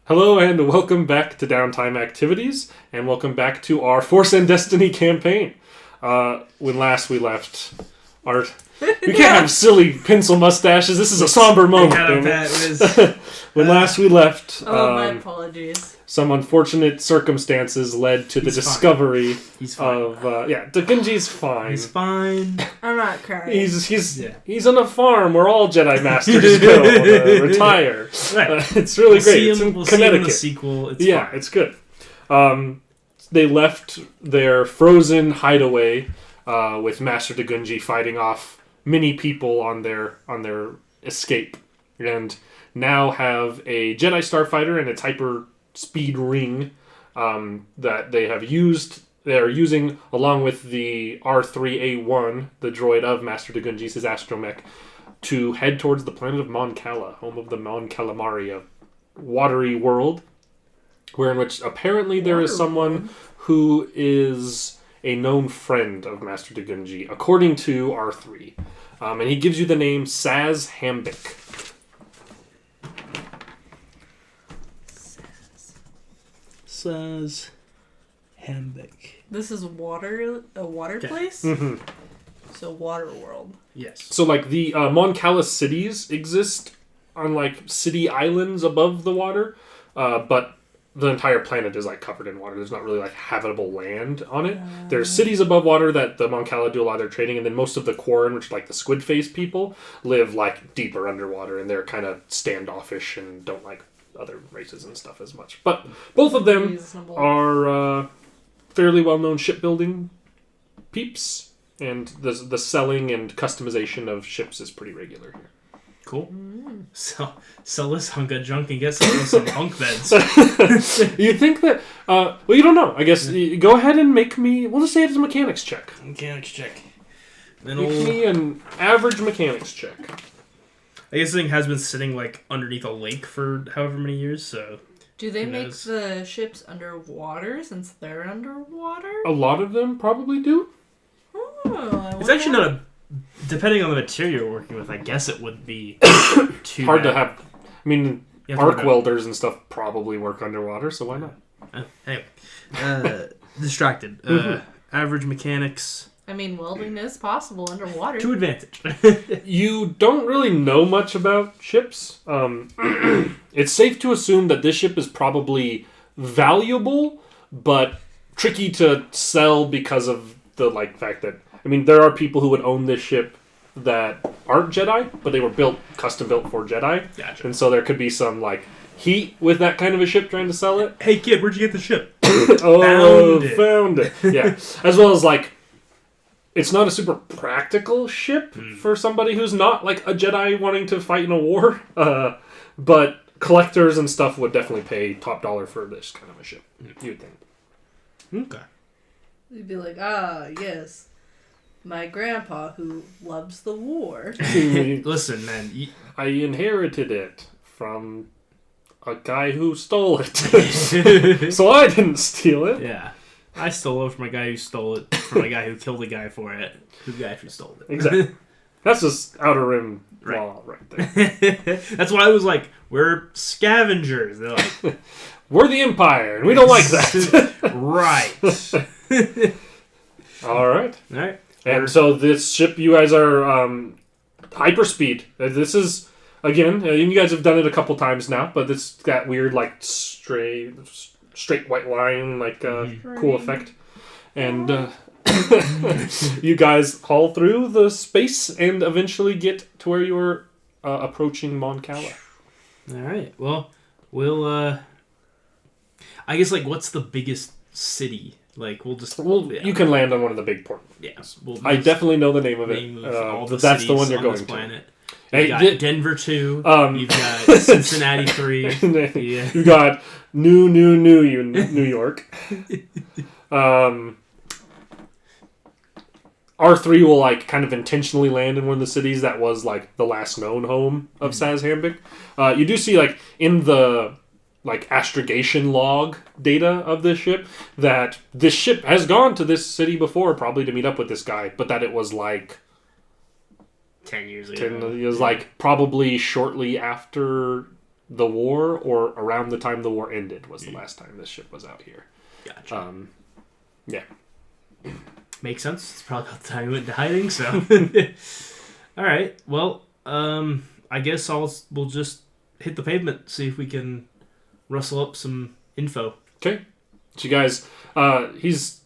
Hello and welcome back to Downtime Activities, and welcome back to our Force and Destiny campaign. When last we left, we can't have silly pencil mustaches. This is a somber moment. When last we left, my apologies. Some unfortunate circumstances led to the discovery of Dagunji's fine. He's fine. I'm not crying. He's on a farm where all Jedi Masters go to retire. Right. It's really great. It's in Connecticut. See him in the sequel. It's fine. It's good. They left their frozen hideaway with Master Dagunji fighting off many people on their escape, and now have a Jedi Starfighter and its hyper speed ring that they have used. They're using along with the R3A1, the droid of Master Dagunji's his astromech, to head towards the planet of Mon Cala, home of the Mon Calamari, a watery world, in which apparently there is someone who is a known friend of Master Dagunji, according to R3. And he gives you the name Saz Hambik. Saz Hambik. This is a water place? Mm-hmm. So water world. Yes. So like the Mon Cala cities exist on like city islands above the water, but the entire planet is like covered in water. There's not really like habitable land on it. There's cities above water that the Mon Cala do a lot of their trading, and then most of the Quarren, which are like the squid face people, live like deeper underwater, and they're kind of standoffish and don't like other races and stuff as much. But both of them are fairly well-known shipbuilding peeps, and the selling and customization of ships is pretty regular here. Cool. Sell this hunk of junk and get some bunk beds. You think that... well, you don't know. I guess go ahead and make me... We'll just say it's a mechanics check. Mechanics check. Make me an average mechanics check. I guess the thing has been sitting like underneath a lake for however many years, so... Do they make the ships underwater since they're underwater? A lot of them probably do. Oh, it's actually not a... Depending on the material you're working with, I guess it would be too hard bad. to have. I mean, arc welders and stuff probably work underwater, so why not? Anyway, distracted. Average mechanics. I mean, welding is possible underwater. To advantage. You don't really know much about ships. It's safe to assume that this ship is probably valuable, but tricky to sell because of the fact that, I mean, there are people who would own this ship that aren't Jedi, but they were custom built for Jedi. Gotcha. And so there could be some heat with that kind of a ship trying to sell it. Hey kid, where'd you get the ship? Found it. Yeah. As well as it's not a super practical ship for somebody who's not a Jedi wanting to fight in a war. But collectors and stuff would definitely pay top dollar for this kind of a ship. You'd think. Okay. You'd be like, yes. My grandpa who loves the war. Listen, man. I inherited it from a guy who stole it. So I didn't steal it. Yeah. I stole it from a guy who stole it from a guy who killed a guy for it. Who actually stole it. Exactly. That's just Outer Rim law right there. That's why I was like, we're scavengers. They're like... We're the Empire, and we don't like that. Right. All right. And so this ship, you guys are hyperspeed. This is, again, you guys have done it a couple times now, but it's got weird, straight white line, cool effect. And you guys haul through the space and eventually get to where you're approaching Mon Cala. All right. Well, we'll... I guess, what's the biggest city? You can land on one of the big ports. Yes. I definitely know the name of it. That's the one you're going to. You got Denver 2. You've got Cincinnati 3. You got New York. R3 will kind of intentionally land in one of the cities that was the last known home of Saz Hambik. You do see in the astrogation log data of this ship that this ship has gone to this city before, probably to meet up with this guy, but that it was 10 years ago. It was probably shortly after the war or around the time the war ended was the last time this ship was out here. Gotcha. Yeah. Makes sense. It's probably about the time he went into hiding, so. All right. Well, I guess we'll just hit the pavement, see if we can rustle up some info. Okay. So you guys,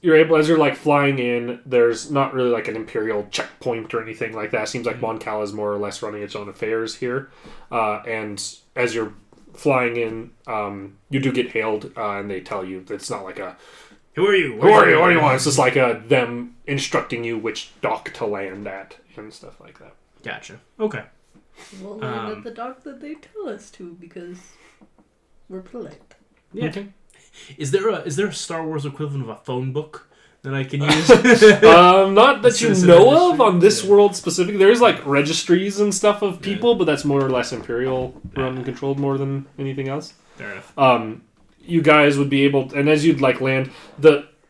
you're able, as you're like flying in, there's not really like an Imperial checkpoint or anything like that. It seems like Mon Cal is more or less running its own affairs here. And as you're flying in, you do get hailed, and they tell you that it's not like a, who are you? Who are you? What do you want? It's just like them instructing you which dock to land at and stuff like that. Gotcha. Okay. We'll land at the dock that they tell us to because we're polite. Yeah. Okay. Is there a Star Wars equivalent of a phone book that I can use? Not that you know of on this world specifically. There's like registries and stuff of people, but that's more or less Imperial run and controlled more than anything else. Fair enough. You guys would be able, and as you'd like land,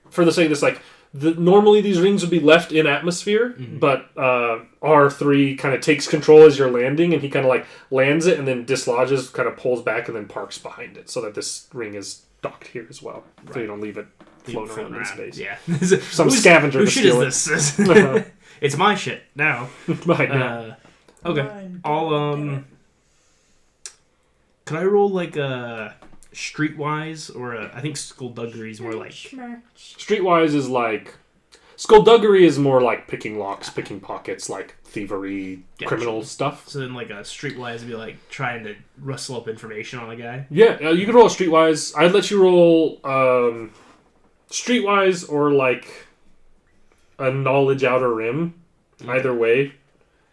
for the sake of this, like normally these rings would be left in atmosphere, but R3 kind of takes control as you're landing, and he kind of like lands it and then dislodges, kind of pulls back, and then parks behind it, so that this ring is docked here as well, so you don't leave it floating around in space. Yeah. Some scavenger to steal it. Whose shit is this? It's my shit now. Mine now. Okay. Mine. I'll Could I roll like a streetwise or I think skullduggery is more like Streetwise is like skullduggery is more like picking locks, picking pockets, like thievery, criminal stuff. So then like a streetwise would be like trying to rustle up information on a guy. Yeah, you could roll streetwise. I'd let you roll streetwise or like a knowledge outer rim. Either way.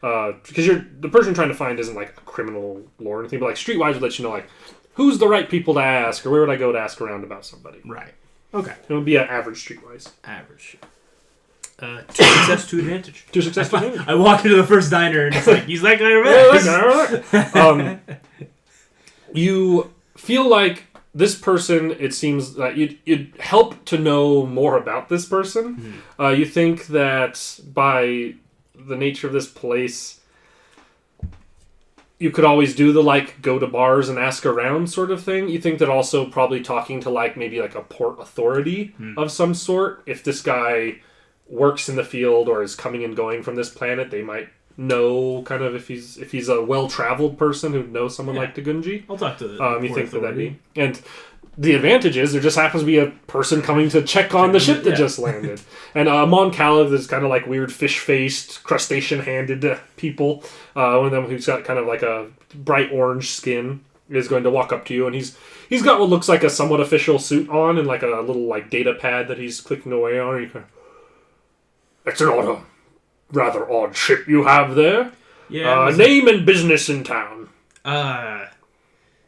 Because the person you're trying to find isn't like a criminal lore or anything, but like streetwise would let you know like who's the right people to ask, or where would I go to ask around about somebody. Right. Okay. It would be an average streetwise. Average. 2 success, 2 advantage. 2 success, 2 advantage. I walk into the first diner and it's like, he's that guy over there. You feel like this person, it seems that you'd help to know more about this person. You think that by the nature of this place, you could always do the like go to bars and ask around sort of thing. You think that also probably talking to like maybe like a port authority of some sort, if this guy works in the field or is coming and going from this planet, they might know kind of if he's a well-traveled person who knows someone like Tagunji. I'll talk to the you think that'd be, and the advantage is there just happens to be a person coming to check on the ship that just landed. And Mon Cala, there's kind of like weird fish-faced, crustacean-handed people. One of them who's got kind of like a bright orange skin is going to walk up to you, and he's got what looks like a somewhat official suit on and like a little like data pad that he's clicking away on. And you kind of, it's a rather odd ship you have there. Yeah. Name and business in town.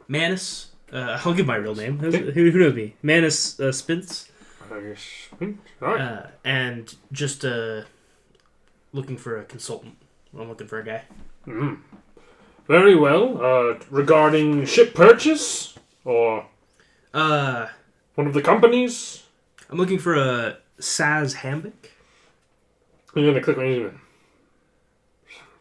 Manus. I'll give my real name. Who knows me? Manus Spence. Alright. And just looking for a consultant. I'm looking for a guy. Very well. Regarding ship purchase? Or one of the companies? I'm looking for a Saz Hambic. You're going to click on it.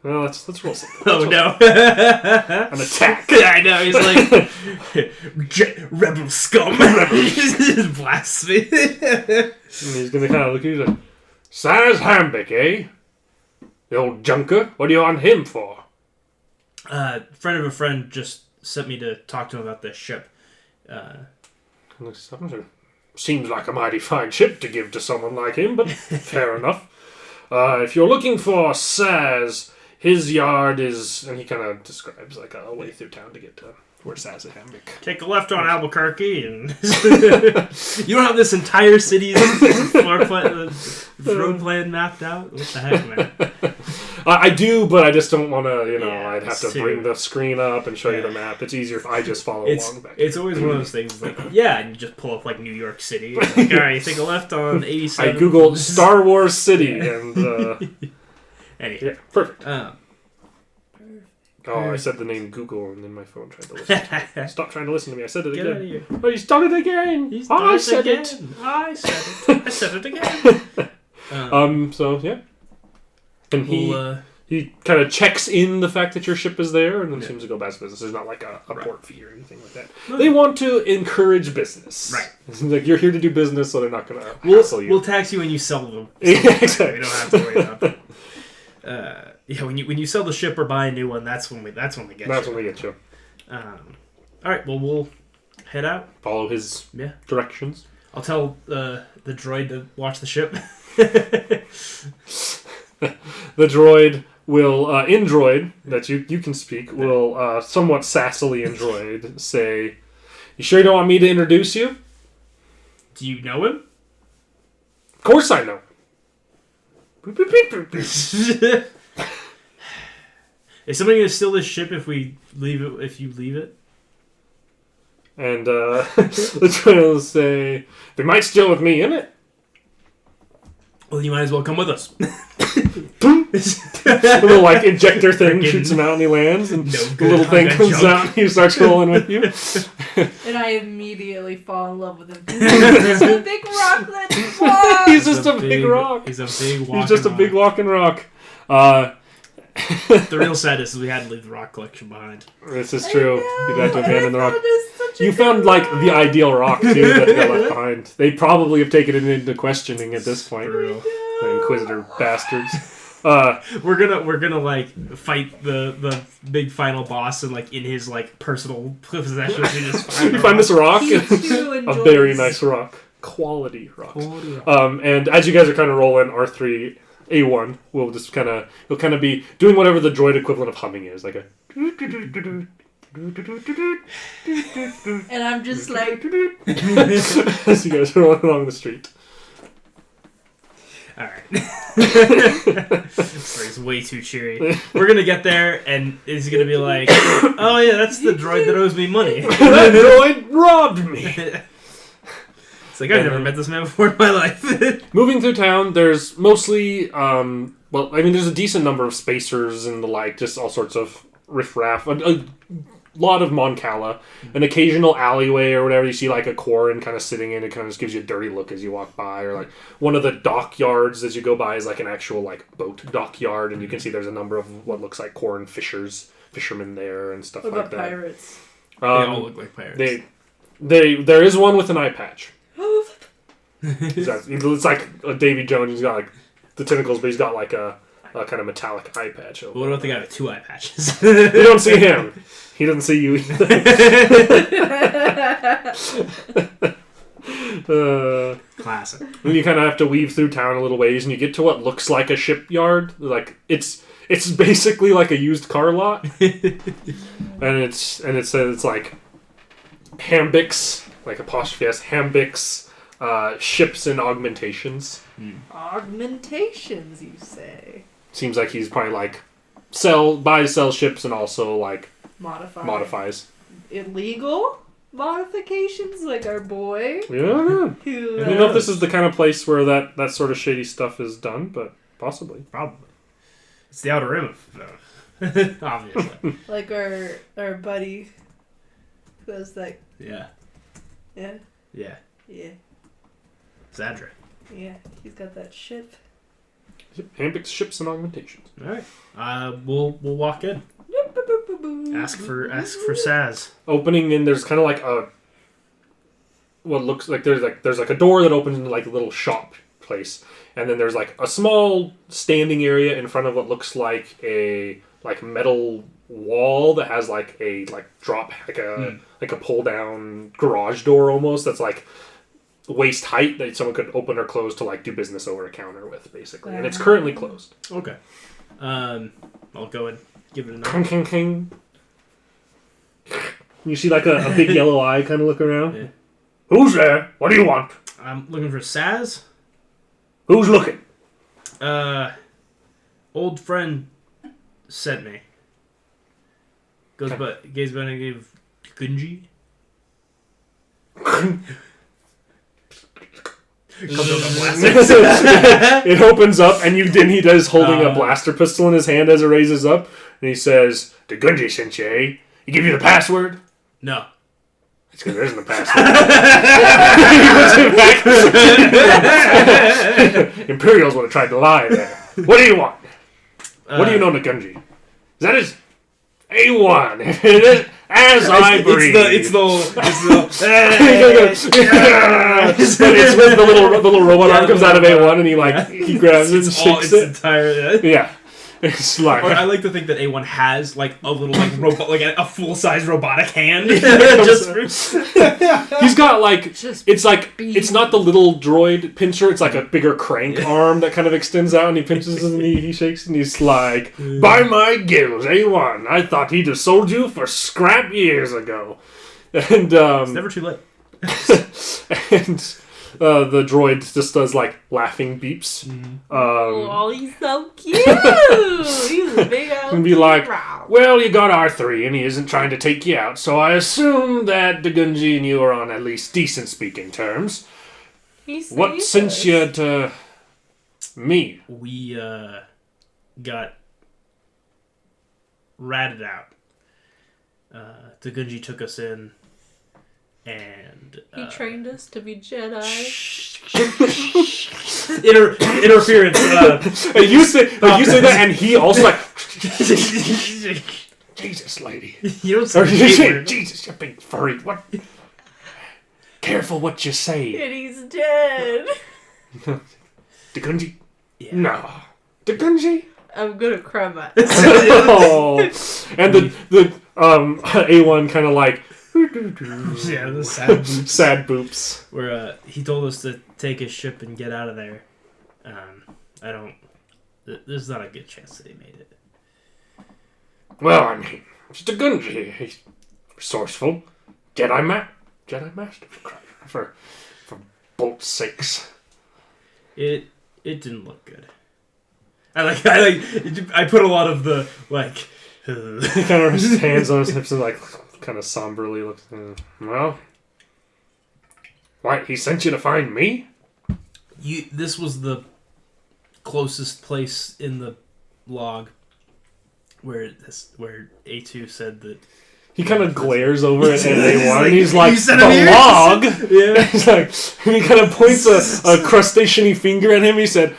Well, let's roll something. No. An attack. I know, he's like, rebel scum. Just blasts me. And he's going to kind of look at you like, Saz Hambic, eh? The old junker? What do you want him for? Friend of a friend just sent me to talk to him about this ship. Seems like a mighty fine ship to give to someone like him, but fair enough. If you're looking for Saz, his yard is... And he kind of describes like a way through town to get to where Saz is Hambic. Take a left on Albuquerque and... You don't have this entire city's road plan mapped out? What the heck, man? I do, but I just don't want to, I'd have to too. bring the screen up and show you the map. It's easier if I just follow along back. It's always one of those things like, and you just pull up like New York City. Like, all right, you take a left on 87. I googled Star Wars City and... Anyway. Yeah, perfect. I said the name Google and then my phone tried to listen to me. Stop trying to listen to me. I said it Get again. out of here. Oh, he's done it again. I said it. I said it again. So, yeah. And he he kind of checks in the fact that your ship is there, and then seems to go about his business. There's not like a port fee or anything like that. They want to encourage business. Right. It seems like you're here to do business, so they're not going to hassle you. We'll tax you when you sell them. Yeah, exactly. We don't have to worry about that. When you sell the ship or buy a new one, that's when we get you. That's when we get you. All right. Well, we'll head out. Follow his directions. I'll tell the droid to watch the ship. The droid will, Indroid, that you can speak, will somewhat sassily Indroid say, "You sure you don't want me to introduce you?" Do you know him? Of course I know. Is somebody gonna steal this ship if we leave it? If you leave it? And the droid will say, "They might steal with me in it." Well, you might as well come with us. A little like injector thing shoots him out and he lands, and the little thing comes out and he starts rolling with you. And I immediately fall in love with him. He's a big rock that walks. He's just a big rock. He's a big walking He's just a big walking rock. The real sadness is we had to leave the rock collection behind. This is true. You'd have to abandon the rock. You found like the ideal rock too that got left behind. They probably have taken it into questioning at this point. True. The Inquisitor bastards. We're gonna like fight the big final boss and like in his like personal possessions. You find this rock, a enjoys. very nice rock, quality rock. And as you guys are kind of rolling, R3A1 will just he'll kind of be doing whatever the droid equivalent of humming is, like a. And I'm just like, as you guys are rolling along the street. Alright. It's way too cheery. We're gonna get there and it's gonna be like, oh yeah, that's the droid that owes me money. That droid robbed me. It's like, I've never met this man before in my life. Moving through town, there's mostly, there's a decent number of spacers and the like, just all sorts of riffraff. A lot of Mon Cala. An occasional alleyway or whatever, you see like a Quarren kind of sitting in, it kind of just gives you a dirty look as you walk by. Or like one of the dockyards as you go by is like an actual like boat dockyard, and you can see there's a number of what looks like Quarren fishermen there and stuff what like about that. pirates? They all look like pirates. There is one with an eye patch. It's like a Davy Jones. He's got like the tentacles, but he's got like a kind of metallic eye patch. What about the guy with 2 eye patches? You don't see him. He doesn't see you either. Classic. And you kind of have to weave through town a little ways, and you get to what looks like a shipyard. Like it's basically like a used car lot, and it's like Hambics, like apostrophe S, Hambics, ships and augmentations. Augmentations, you say? Seems like he's probably like buy, sell ships, and also like modifies. Illegal modifications, like our boy. Yeah. Who, I don't know if this is the kind of place where that sort of shady stuff is done, but possibly. Probably. It's the Outer Rim, obviously. like our buddy who has that. Yeah. Yeah. Yeah. Yeah. Zadra. Yeah. He's got that ship. Hambics, ships, and augmentations. All right. We'll walk in. Ask for Saz. Opening in, there's kind of like what looks like there's like a door that opens into like a little shop place, and then there's like a small standing area in front of what looks like a metal wall that has like a drop like a pull down garage door almost that's like waist height that someone could open or close to like do business over a counter with basically, and it's currently closed. Okay. I'll go and give it a King, knock. king, king. You see like a big yellow eye kind of look around. Yeah. Who's there? What do you want? I'm looking for Saz. Who's looking? Old friend sent me. Goes by the name of Gunji. It opens up, and he does holding a blaster pistol in his hand as it raises up, and he says, "Dagunji sent you, eh? He give you the password?" No. It's because there isn't a password. He puts it back. Imperials would have tried to lie there. What do you want? What do you know, Nagunji? That is A1. It is as I breathe. It's the But it's when the little robot arm comes out of A1 and he grabs it and shakes it. Entirely. Yeah. It's like... Or I like to think that A1 has like a little like robot, like a full-size robotic hand. Just He's got like Just it's not the little droid pincher. It's like a bigger crank arm that kind of extends out, and he pinches and he shakes and he's like, "By my gills, A1! I thought he'd have sold you for scrap years ago." And it's never too late. and the droid just does like laughing beeps. Oh, he's so cute. He's a big old And be like, hero. "Well, you got R3 and he isn't trying to take you out, so I assume that Dagunji and you are on at least decent speaking terms. What sent you to me?" We got ratted out. Tagunji took us in, and He trained us to be Jedi. Interference. And you say that, and he also like, "Jesus, lady." You don't Or say you the say, word. "Jesus, you big furry. What? Careful what you say." And he's dead. Dagunji? Yeah. No. Dagunji? I'm gonna cry my Oh. And the A1 kind of like Yeah, the sad boots. sad boops. Where he told us to take his ship and get out of there. There's not a good chance that he made it. Well, I mean, it's Dagunji. He's resourceful. Jedi Master for bolt's sakes. It didn't look good. I put a lot of the like. He kind of rests his hands on his hips and like kind of somberly looks. Well, why he sent you to find me? This was the closest place in the log where A2 said that. He kind of glares over at A1 and he's "You like, sent "The him here?" log?" Yeah. He's like, and he kind of points a crustacean-y finger at him. He said,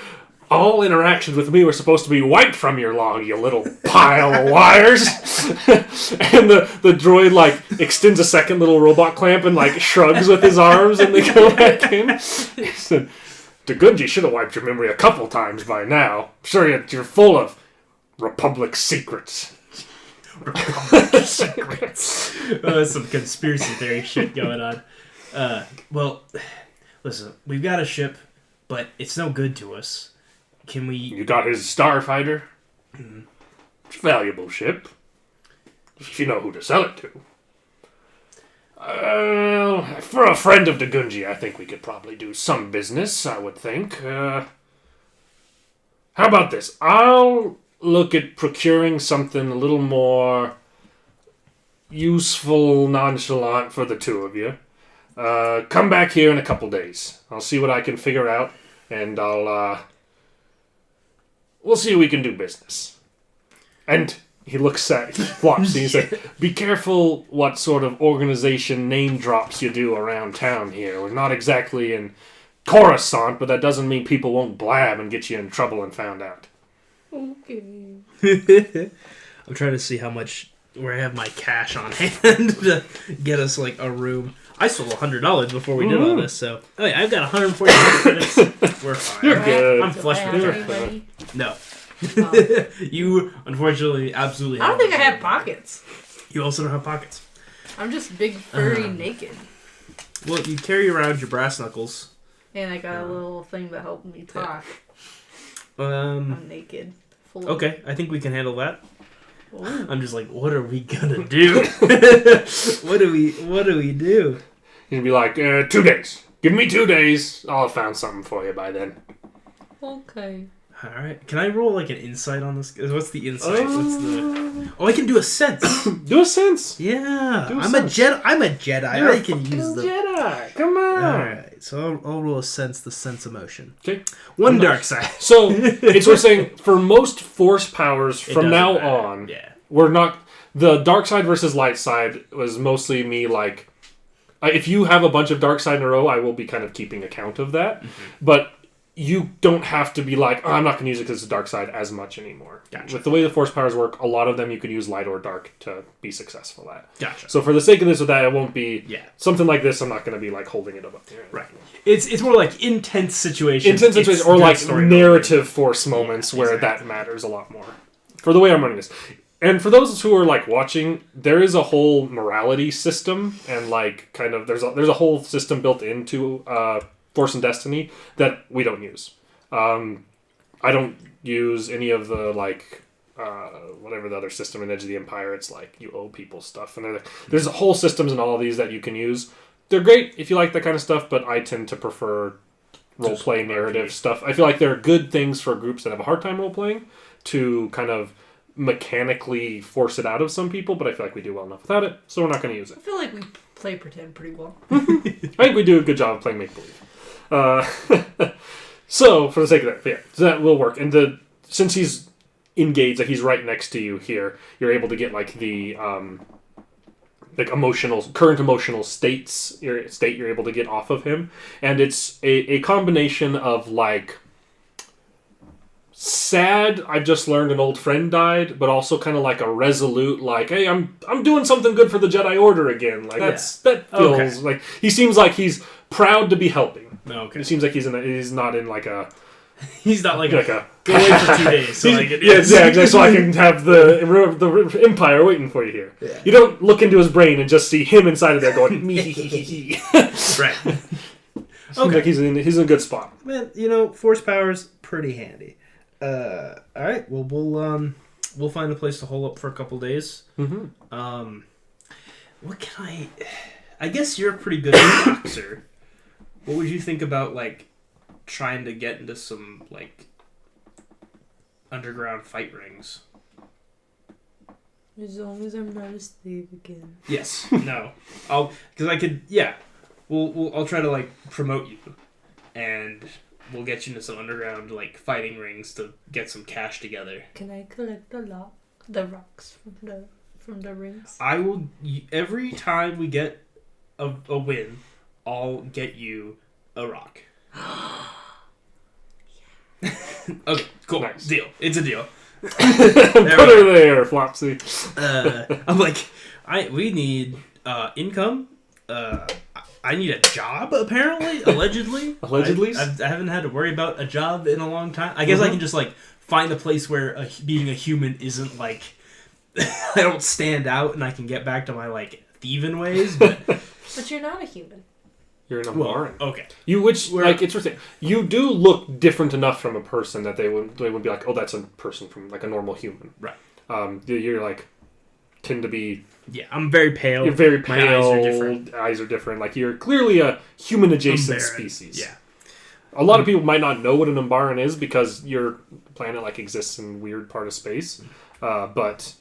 "All interactions with me were supposed to be wiped from your log, you little pile of liars." And the droid like extends a second little robot clamp and like shrugs with his arms, and they go back in. He said, "Dagunji should have wiped your memory a couple times by now. I'm sure you're full of Republic secrets." Republic secrets. That's some conspiracy theory shit going on. Well, listen, we've got a ship, but it's no good to us. Can we... You got his starfighter? It's a valuable ship. If you know who to sell it to. For a friend of Dagunji, I think we could probably do some business, I would think. How about this? I'll look at procuring something a little more useful, nonchalant for the two of you. Come back here in a couple days. I'll see what I can figure out, and we'll see if we can do business. And he flops, and he said, "Be careful what sort of organization name drops you do around town here. We're not exactly in Coruscant, but that doesn't mean people won't blab and get you in trouble and found out." Okay. I'm trying to see how much... where I have my cash on hand to get us like a room. I stole $100 before we did all this, so... Oh yeah, I've got 140 credits. We're fine. You're good. I'm flush with You're cash. Money? No. Oh. You, unfortunately, absolutely I don't think I have pockets. You also don't have pockets. I'm just big, furry, naked. Well, you carry around your brass knuckles. And I got a little thing that helped me talk. Um, I'm naked. Full of- okay, I think we can handle that. Ooh. I'm just like, what are we gonna do? What do we do? He'd be like, 2 days. Give me 2 days. I'll have found something for you by then. Okay. All right. Can I roll like an insight on this? What's the insight? Oh, I can do a sense. Do a sense. Yeah, Do a I'm sense. a Jedi. I'm a Jedi. You're I can use the. Jedi. Come on. All right. So I'll roll a sense. The sense emotion. Okay. One Nice. dark side. So it's what we're saying. For most force powers It from doesn't now matter. on, Yeah. we're not. The dark side versus light side was mostly me like. If you have a bunch of dark side in a row, I will be kind of keeping account of that. But you don't have to be like, oh, I'm not going to use it because it's a dark side as much anymore. Gotcha. With the way the force powers work, a lot of them you can use light or dark to be successful at. Gotcha. So for the sake of this or that, it won't be something like this. I'm not going to be like holding it up here. Right. It's more like intense situations. Or like narrative force moments where that matters a lot more. For the way I'm running this. And for those who are like watching, there is a whole morality system and like kind of there's a whole system built into Force and Destiny that we don't use. I don't use any of the like whatever the other system in Edge of the Empire. It's like you owe people stuff, and there's whole systems in all of these that you can use. They're great if you like that kind of stuff, but I tend to prefer role play narrative stuff. I feel like there are good things for groups that have a hard time role playing to kind of mechanically force it out of some people, but I feel like we do well enough without it, so we're not going to use it. I feel like we play pretend pretty well. I think we do a good job of playing make-believe. So, for the sake of that, so that will work. And since he's engaged, like he's right next to you here, you're able to get like the current emotional state you're able to get off of him, and it's a combination of like sad, I've just learned an old friend died, but also kind of like a resolute, like, hey, I'm doing something good for the Jedi Order again. Like that feels like he seems like he's proud to be helping. Okay. It seems like he's not in like a. He's not like a go away for 2 days. So I can, exactly. So I can have the Empire waiting for you here. Yeah. You don't look into his brain and just see him inside of there going me. Right. Okay. Like he's in a good spot. Man, force power's pretty handy. All right. Well, we'll find a place to hole up for a couple days. Mm-hmm. What can I guess you're a pretty good boxer. What would you think about like trying to get into some like underground fight rings? As long as I'm not a slave again. Yes. No. I'll try to like promote you, and we'll get you into some underground like fighting rings to get some cash together. Can I collect the rocks from the rings? I will every time we get a win, I'll get you a rock. Okay, cool. Nice. Deal. It's a deal. Put her there, Flopsy. I'm like, we need income. I need a job, apparently, allegedly. Allegedly? I haven't had to worry about a job in a long time. I guess I can just like find a place where being a human isn't like I don't stand out, and I can get back to my like thieving ways. But you're not a human. You're an Ambaran. Okay. Like interesting. You do look different enough from a person that they would be like, oh, that's a person from like a normal human. Right. You're like tend to be. Yeah, I'm very pale. You're very pale. My eyes are different. Eyes are different. Like you're clearly a human adjacent species. Yeah. A lot of people might not know what an Ambaran is because your planet like exists in a weird part of space, but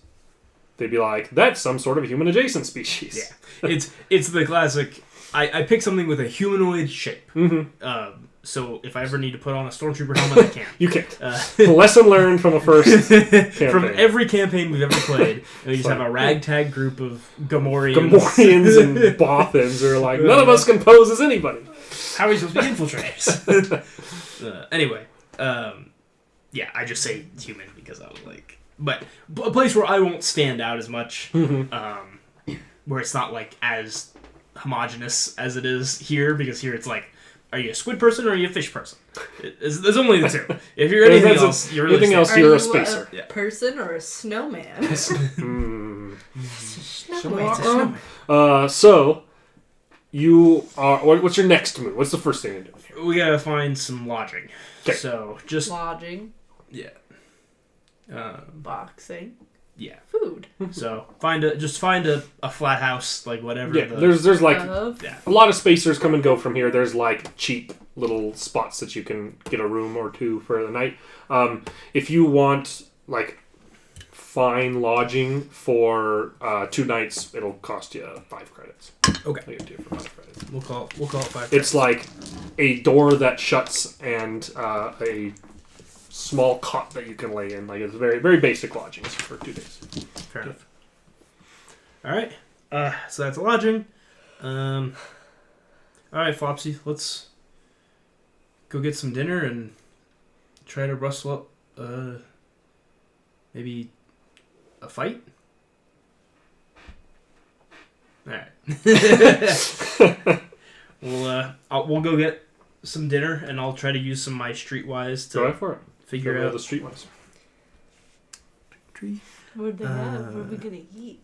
they'd be like, that's some sort of human adjacent species. Yeah. It's the classic. I pick something with a humanoid shape. Mm-hmm. So if I ever need to put on a stormtrooper helmet, I can. You can't. Lesson learned from a first campaign. From every campaign we've ever played, we just have a ragtag group of Gamorreans. Gamorreans and Bothans are like, none of us can pose as anybody. How are we supposed to be infiltrators? Anyway, yeah, I just say human because I was like... But a place where I won't stand out as much, where it's not like as homogenous as it is here, because here it's like, are you a squid person or are you a fish person? There's only the two. If you're anything else, you're really you're a spacer. A person or a snowman? Snowman. So you are. What's your next move? What's the first thing to do? We gotta find some lodging. Okay. So just lodging. Yeah. Boxing. Yeah. Food. So find a flat house, like whatever. Yeah. There's like a lot of spacers come and go from here. There's like cheap little spots that you can get a room or two for the night. If you want like fine lodging for 2 nights, it'll cost you 5 credits. Okay. I'll give it to you for 5 credits. We'll call it 5 credits. It's like a door that shuts and a small cot that you can lay in. Like it's very, very basic lodgings for 2 days. Fair enough. All right. So that's lodging. All right, Flopsy. go get some dinner and try to rustle up maybe a fight. All right. We'll go get some dinner, and I'll try to use some of my streetwise to Go for it. figure out the streetwise. What do they have? What are we gonna eat?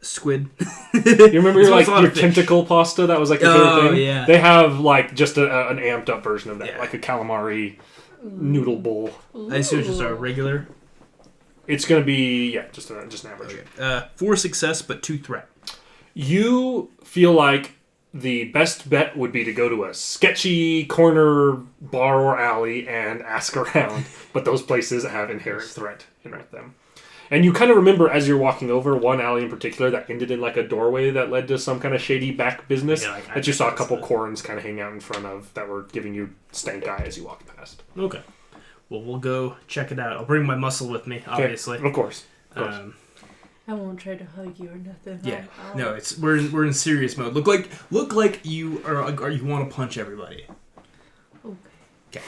Squid. You remember This one's a lot your of fish. tentacle pasta? That was like your favorite thing. Yeah. They have like just an amped up version of that, Yeah. like a calamari noodle bowl. I assume it's just a regular. It's gonna be just an average. Okay. 4 success, but 2 threat. You feel like the best bet would be to go to a sketchy corner bar or alley and ask around, but those places have inherent threat in with them. And you kind of remember as you're walking over one alley in particular that ended in like a doorway that led to some kind of shady back business that you saw a couple corns kind of hang out in front of that were giving you stank eye as you walked past. Okay. Well, we'll go check it out. I'll bring my muscle with me, obviously. Okay. Of course. I won't try to hug you or nothing. Yeah. I'll- No, we're in serious mode. Look like you are you want to punch everybody. Okay.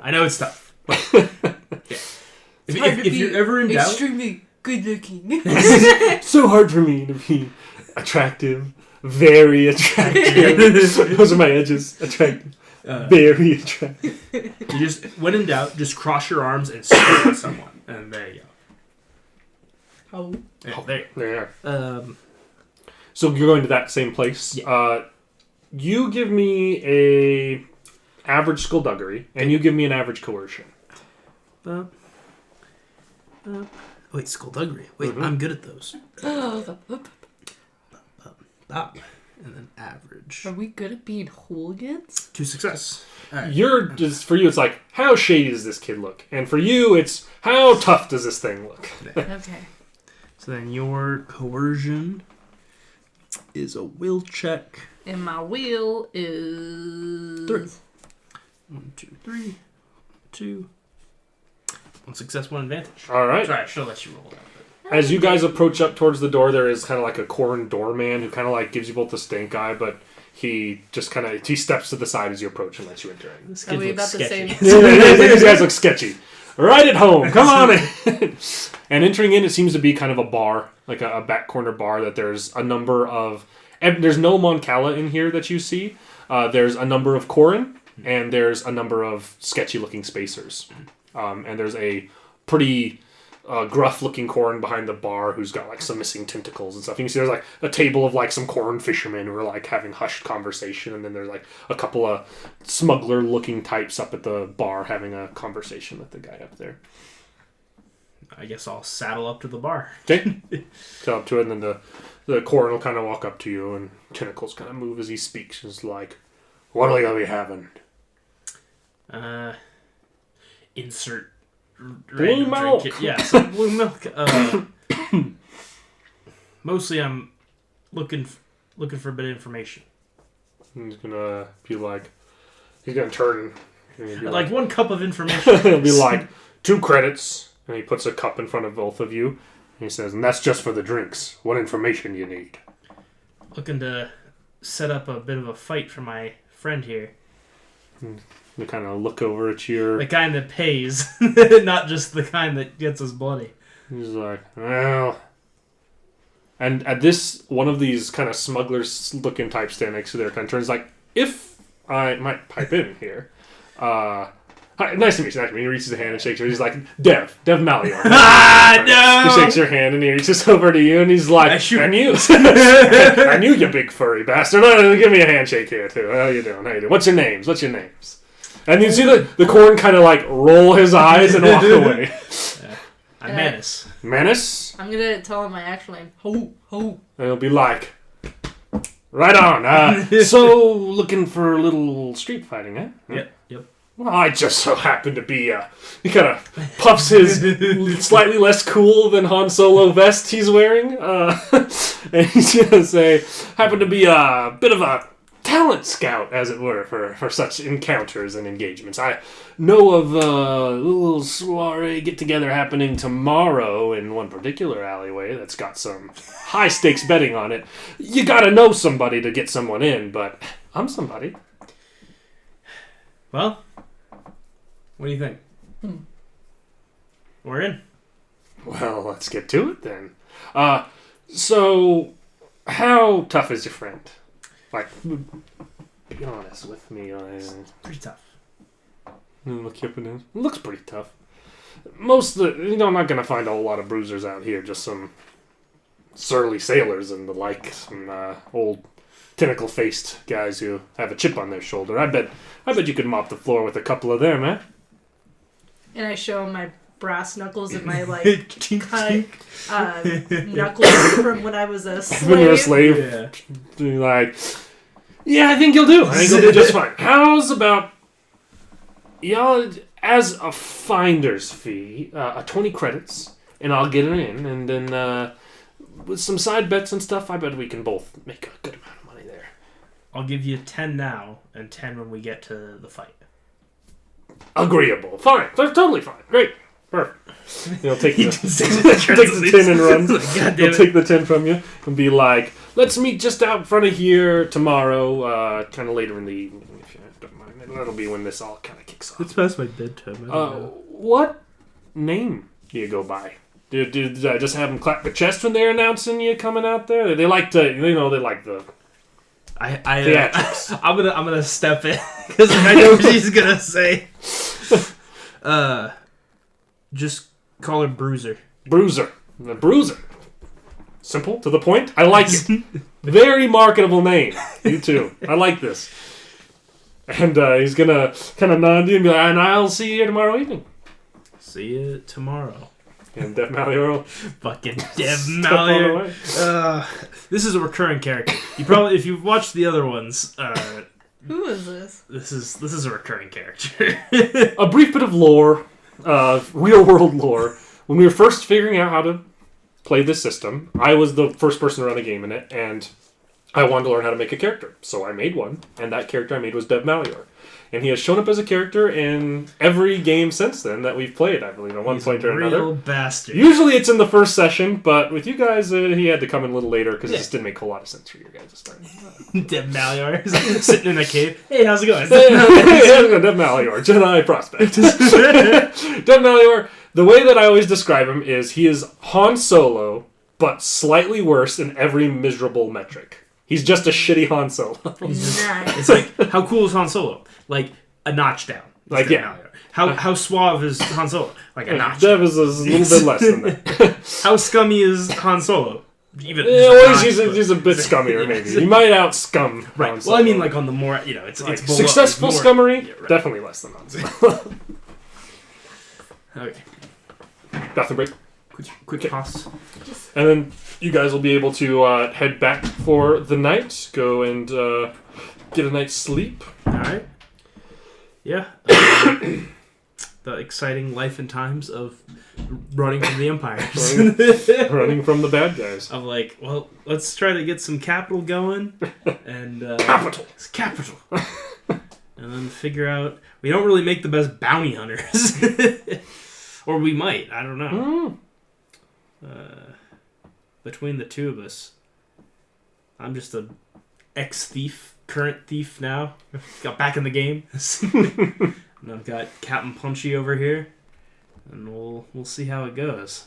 I know it's tough. But, yeah. It's hard to If be you're ever in doubt, extremely good looking. So hard for me to be attractive, very attractive. Those are my edges. Attractive, very attractive. you just when in doubt, just cross your arms and swing at someone, and there you go. Oh. Yeah, there. There. You So you're going to that same place. Yeah. You give me a average skullduggery, and you give me an average coercion. Wait, skullduggery. Wait, Mhm. I'm good at those. And then average. Are we good at being hooligans? 2 success. All right. You're just for you. It's like how shady does this kid look, and for you, it's how tough does this thing look. Okay. So then your coercion is a will check. And my wheel is 3. 1, 2, 3, 2. 1 success, 1 advantage. All right. Sorry, I should have let you roll that. As you guys approach up towards the door, there is kind of like a corn doorman who kind of like gives you both the stink eye, but he just kind of he steps to the side as you approach and lets you enter in. This Are kid we looks about the sketchy. same? These guys look sketchy. Right at home. Come on in. And entering in, it seems to be kind of a bar, like a back corner bar that there's a number of... And there's no Moncala in here that you see. There's a number of Corin, and there's a number of sketchy-looking spacers. And there's a pretty gruff-looking Corin behind the bar who's got like some missing tentacles and stuff. You can see there's like a table of like some Corin fishermen who are like having hushed conversation, and then there's like a couple of smuggler-looking types up at the bar having a conversation with the guy up there. I guess I'll saddle up to the bar. Okay. Go up to it, and then the Corin will kind of walk up to you, and tentacles kind of move as he speaks. It's like, what are we gonna be having? Insert Blue milk. Drink. Yeah, some blue milk. Mostly, I'm looking for a bit of information. He's gonna be like, he's gonna turn. And he'll be Like 1 cup of information. He'll be like 2 credits, and he puts a cup in front of both of you. And he says, and that's just for the drinks. What information you need? Looking to set up a bit of a fight for my friend here. You kind of look over at your... The kind that pays, not just the kind that gets us bloody. He's like, well... And at this, one of these kind of smugglers-looking types standing next to their kind of turns like, if I might pipe in here. Hi, nice to meet you. He reaches a hand and shakes her. He's like, Dev Malior. No! He shakes your hand and he reaches over to you and he's like, I shoot. and you. I knew you big furry bastard. No, give me a handshake here too. How you doing? What's your names? And you see the Corn kind of like roll his eyes and walk away. I'm Manus. Menace? I'm gonna tell him my actual name. Ho. And he'll be like, right on. So, looking for a little street fighting, eh? Yep. Well, I just so happen to be, he kind of puffs his slightly less cool than Han Solo vest he's wearing. And he's going to say, happen to be a bit of a talent scout, as it were, for such encounters and engagements. I know of a little soiree get-together happening tomorrow in one particular alleyway that's got some high-stakes betting on it. You gotta know somebody to get someone in, but I'm somebody. Well, what do you think? We're in. Well, let's get to it then. So, how tough is your friend? Like, be honest with me. Pretty tough. Look you up and down. It looks pretty tough. Most of the, I'm not gonna find a whole lot of bruisers out here. Just some surly sailors and the like. Some old tentacle-faced guys who have a chip on their shoulder. I bet you could mop the floor with a couple of them, eh? And I show him my brass knuckles and my Tink, knuckles from when I was a slave. When you're a slave, Yeah. you're like, yeah, I think you'll do. I think you'll do just fine. How's about y'all as a finder's fee, 20 credits, and I'll get it in, and then with some side bets and stuff, I bet we can both make a good amount of money there. I'll give you 10 now and 10 when we get to the fight. Agreeable. Fine. That's totally fine. Great. Perfect. Take He the, just takes take the 10 and run. God damn He'll it. take the 10 from you and be like, let's meet just out in front of here tomorrow, kind of later in the evening, if you don't mind. That'll be when this all kind of kicks off. It's past my bedtime. What name do you go by? Did I just have them clap the chest when they're announcing you coming out there? They like to, they like the theatrics. I'm gonna step in because I know what she's gonna say. Just call her Bruiser. Bruiser. The Bruiser. Simple, to the point. I like it. Very marketable name. You too. I like this. And he's gonna kind of nod to you and be like, and I'll see you here tomorrow evening. See you tomorrow. And Dev Malleor. Fucking Dev Malleor. This is a recurring character. You probably, if you've watched the other ones, Who is this? this is a recurring character. A brief bit of lore, real world lore. When we were first figuring out how to play this system, I was the first person to run a game in it, and I wanted to learn how to make a character. So I made one, and that character I made was Dev Malleor. And he has shown up as a character in every game since then that we've played, I believe, at one point or another. Real bastard. Usually it's in the first session, but with you guys, he had to come in a little later because it just didn't make a whole lot of sense for you guys to start. Dev Malleor is sitting in a cave. Hey, how's it going? Dev Malleor, Jedi Prospect. Dev Malleor, the way that I always describe him is he is Han Solo, but slightly worse in every miserable metric. He's just a shitty Han Solo. Nice. It's like, how cool is Han Solo? Like, a notch down. Like, yeah. How suave is Han Solo? Like, a notch Dev is a little bit less than that. How scummy is Han Solo? Even He's a bit scummier, Yeah. maybe. You might out-scum right. Han Well, Solo. I mean, like, on the more, it's Like, below, successful more, scummery, Yeah, right. definitely less than Han Solo. Okay. Bathroom break. Quick toss. And then you guys will be able to head back for the night, go and get a night's sleep. All right. Yeah. The exciting life and times of running from the empires. Running from the bad guys. I'm like, well, let's try to get some capital going. And Capital! It's capital. And then figure out... We don't really make the best bounty hunters. Or we might. I don't know. Between the two of us, I'm just a ex-thief, current thief now. Got back in the game. And I've got Captain Punchy over here. And we'll see how it goes.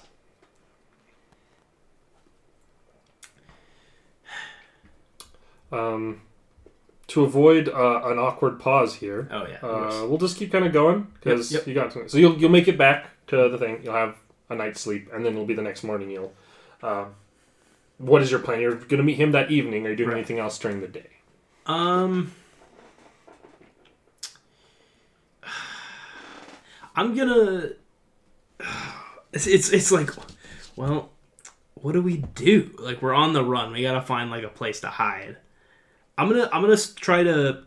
To avoid an awkward pause here, Oh, yeah. we'll just keep kind of going because Yep. you got to. So you'll make it back to the thing. You'll have a night's sleep, and then it'll be the next morning. You'll. What is your plan? You're going to meet him that evening. Are you doing anything else during the day? I'm gonna. It's like, well, what do we do? Like, we're on the run. We gotta find like a place to hide. I'm gonna try to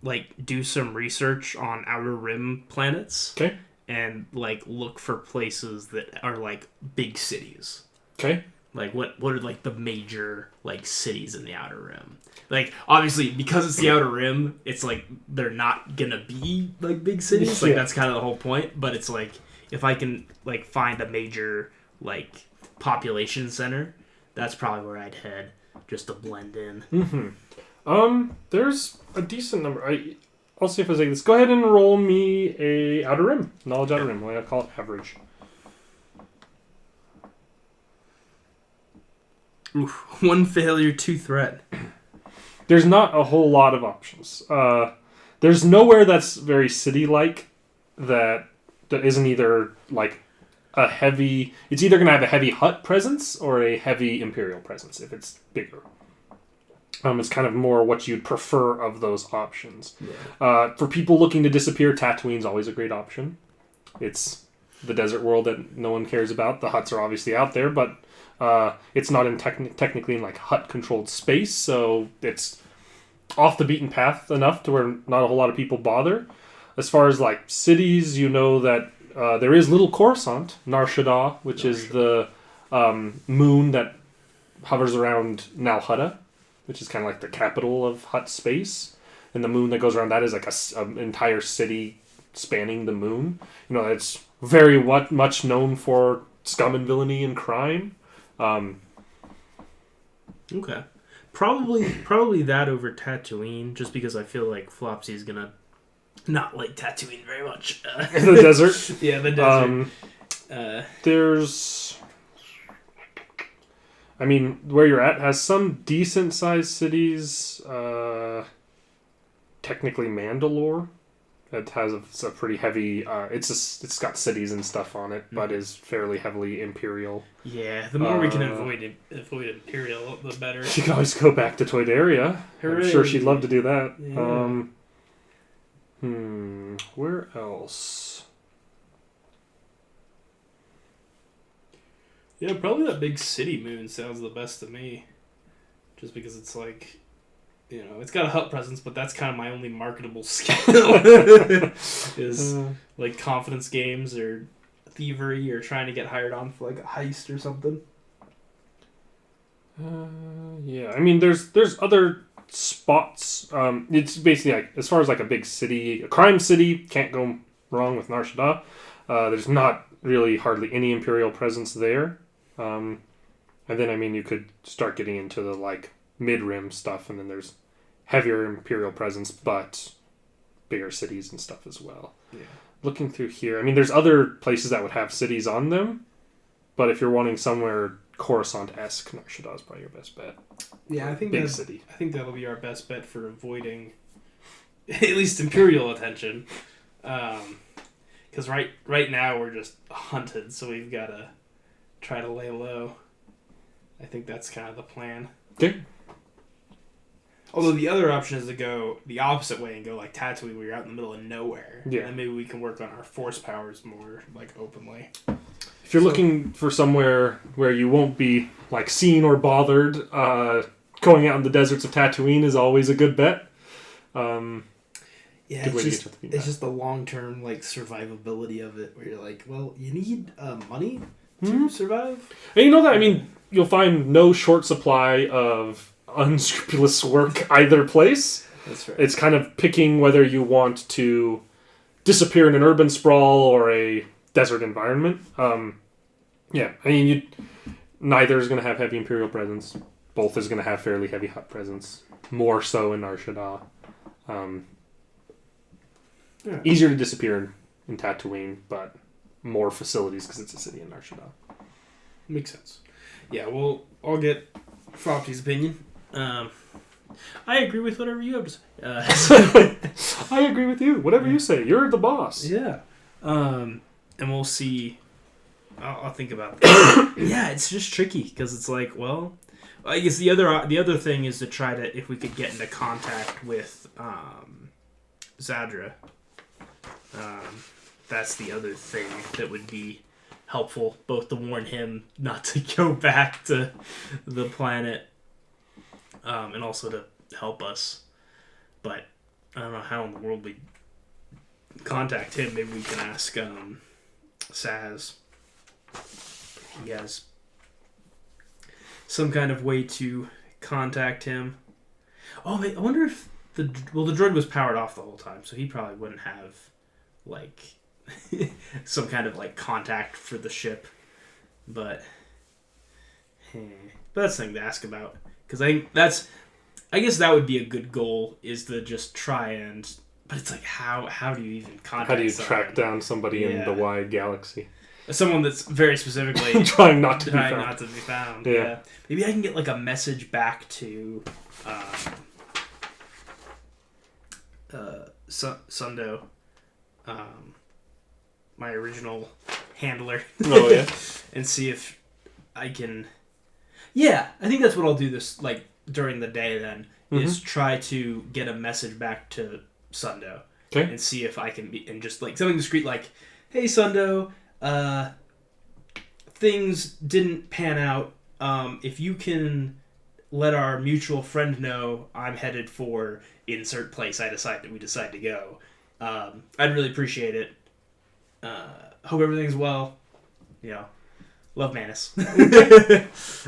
like do some research on Outer Rim planets. Okay. And like look for places that are like big cities. Okay. Like what are like the major like cities in the Outer Rim? Like obviously because it's the Outer Rim, it's like they're not gonna be like big cities. Like that's kind of the whole point. But it's like if I can like find a major like population center, that's probably where I'd head just to blend in. Mm-hmm. There's a decent number. I'll see if I say this. Go ahead and roll me a Outer Rim. Knowledge Outer Rim. I call it average. Oof. 1 failure, 2 threat. There's not a whole lot of options. There's nowhere that's very city-like that isn't either like a heavy... It's either going to have a heavy hut presence or a heavy Imperial presence if it's bigger. It's kind of more what you'd prefer of those options. Yeah. For people looking to disappear, Tatooine's always a great option. It's the desert world that no one cares about. The huts are obviously out there, but it's not in technically in like hut-controlled space, so it's off the beaten path enough to where not a whole lot of people bother. As far as like cities, you know that there is Little Coruscant, Nar Shaddaa, which is the moon that hovers around Nal Hutta, which is kind of like the capital of Hutt space. And the moon that goes around that is like an entire city spanning the moon. You know, it's very much known for scum and villainy and crime. Okay. Probably that over Tatooine, just because I feel like Flopsy's gonna not like Tatooine very much. The desert. Yeah, the desert. There's... I mean, where you're at has some decent-sized cities. Technically Mandalore. It has a pretty heavy... it's got cities and stuff on it, but is fairly heavily Imperial. Yeah, the more we can avoid Imperial, the better. You can always go back to Toydaria. Hooray. I'm sure she'd love to do that. Yeah. Where else? Yeah, probably that big city moon sounds the best to me. Just because it's like, you know, it's got a hut presence, but that's kind of my only marketable skill. Is like confidence games or thievery or trying to get hired on for like a heist or something. Yeah, I mean, there's other spots. It's basically like, as far as like a big city, a crime city, can't go wrong with Nar Shaddaa. There's not really hardly any Imperial presence there. And then, I mean, you could start getting into the like mid-rim stuff, and then there's heavier Imperial presence, but bigger cities and stuff as well. Yeah. Looking through here, I mean, there's other places that would have cities on them, but if you're wanting somewhere Coruscant-esque, Nar Shaddaa is probably your best bet. Yeah, I think big city. I think that'll be our best bet for avoiding at least Imperial attention. Because right now we're just hunted, so we've got to try to lay low. I think that's kind of the plan. Okay. Although the other option is to go the opposite way and go like Tatooine, where you're out in the middle of nowhere. Yeah. And maybe we can work on our force powers more like openly. If you're looking for somewhere where you won't be like seen or bothered, going out in the deserts of Tatooine is always a good bet. Yeah, good way to it's get just, it's just the long-term like survivability of it, where you're like, well, you need money to survive. And you know that, I mean, you'll find no short supply of unscrupulous work either place. That's right. It's kind of picking whether you want to disappear in an urban sprawl or a desert environment. Yeah, I mean, neither is going to have heavy Imperial presence. Both is going to have fairly heavy hut presence. More so in Nar Shaddaa. Easier to disappear in Tatooine, but more facilities because it's a city in Nar Shaddaa. Makes sense. Yeah, well, I'll get Flopsy's opinion. I agree with whatever you have to say. I agree with you. Whatever you say. You're the boss. Yeah. And we'll see. I'll think about that. Yeah, it's just tricky because it's like, well, I guess the other thing is to try to, if we could get into contact with Zadra. That's the other thing that would be helpful, both to warn him not to go back to the planet, and also to help us. But I don't know how in the world we contact him. Maybe we can ask Saz if he has some kind of way to contact him. Oh, I wonder if the droid was powered off the whole time, so he probably wouldn't have like some kind of like contact for the ship. But that's the thing to ask about, because I guess that would be a good goal, is to just try and But it's like, how do you even contact How do you someone? track down somebody in Yeah. the wide galaxy? Someone that's very specifically Trying not to be trying found. not to be found. Yeah. Yeah. Maybe I can get like a message back to Sundo, my original handler. Oh, yeah? And see if I can. Yeah, I think that's what I'll do this like during the day. Then is try to get a message back to Sundo. Okay. And see if I can be and just like something discreet like, "Hey Sundo, things didn't pan out. If you can let our mutual friend know I'm headed for insert place we decide to go. I'd really appreciate it. Hope everything's well. You know, love Manus."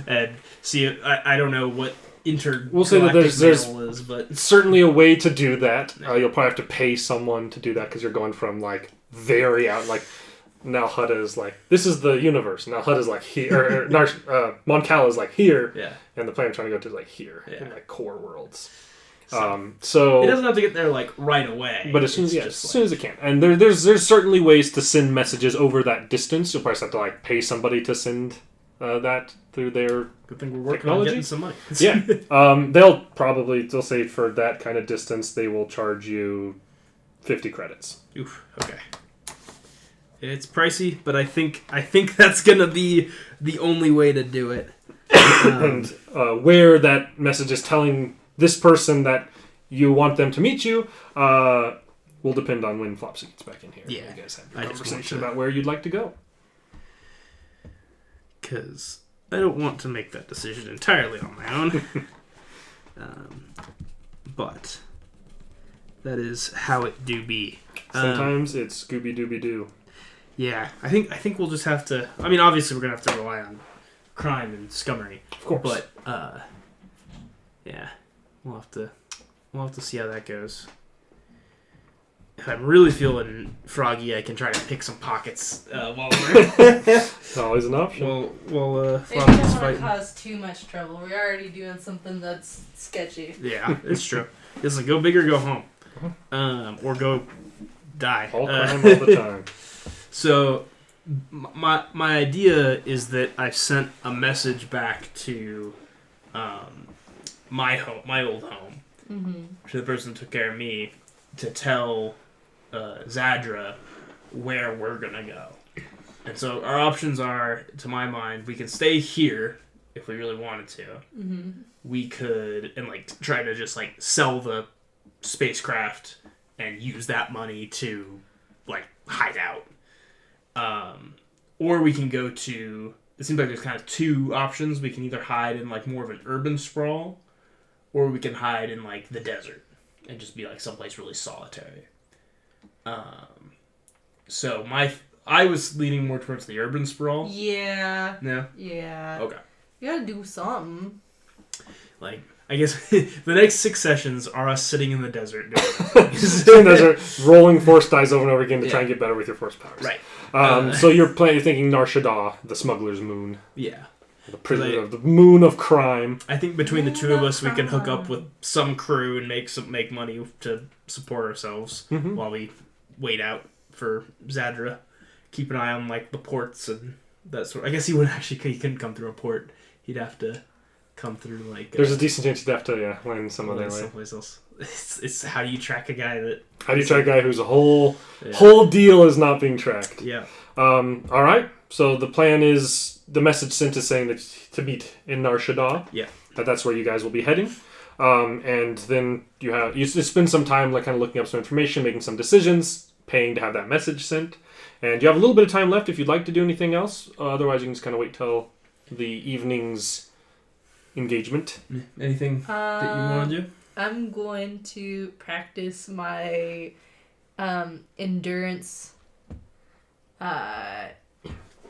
And see, I don't know what We'll say that there's mail is, but certainly a way to do that. You'll probably have to pay someone to do that because you're going from like very out. Like now Hutta is like, this is the universe. Now Hutta's like here, or Mon-Cal is like here, yeah. and the planet I'm trying to go to is like here Yeah. in like core worlds. So it doesn't have to get there like right away. But as soon as it can, and there's certainly ways to send messages over that distance. You'll probably have to like pay somebody to send that through their good thing we're working technology. on getting some money. Yeah. They'll say for that kind of distance they will charge you 50 credits. Oof. Okay. It's pricey, but I think that's gonna be the only way to do it. And where that message is telling this person that you want them to meet you will depend on when Flopsy gets back in here. Yeah. You guys have I a just conversation want to- about where you'd like to go. Because I don't want to make that decision entirely on my own. But that is how it do be. Sometimes it's Scooby-Dooby-Doo. Yeah, I think we'll just have to. I mean, obviously we're gonna have to rely on crime and scummery, Of course. but yeah, we'll have to see how that goes. If I'm really feeling froggy, I can try to pick some pockets while we're It's always an option. while Maybe we Flopsy's don't want to fighting. cause too much trouble. We're already doing something that's sketchy. Yeah, it's true. It's like go big or go home, or go die. All crime all the time. So, my idea is that I sent a message back to my old home, to the person who took care of me, to tell Zadra where we're gonna go. And so our options are, to my mind, we can stay here if we really wanted to. Mm-hmm. We could and like try to just like sell the spacecraft and use that money to like hide out. Or we can go to, it seems like there's kind of two options. We can either hide in like more of an urban sprawl, or we can hide in like the desert and just be like someplace really solitary. So I was leaning more towards the urban sprawl. Yeah. Yeah. Yeah. Okay. You gotta do something. Like, I guess the next 6 sessions are us sitting in the desert. Doing desert, rolling force dice over and over again to try and get better with your force powers. Right. So you're thinking Nar Shaddaa, the smuggler's moon. Yeah. The prison of the moon of crime. I think between the two of us, we can hook up with some crew and make money to support ourselves while we wait out for Zadra. Keep an eye on like the ports and that sort. I guess he couldn't come through a port. He'd have to come through like. There's a decent chance you'd have to land some other way. Someplace else. It's how do you track a guy that? How do you track a guy whose whole deal is not being tracked? Yeah. All right. So the plan is the message sent is saying that to meet in Nar Shaddaa. Yeah. That's where you guys will be heading. And then you spend some time like kind of looking up some information, making some decisions, paying to have that message sent. And you have a little bit of time left if you'd like to do anything else. Otherwise, you can just kind of wait till the evening's engagement. Anything that you want to do? I'm going to practice my endurance,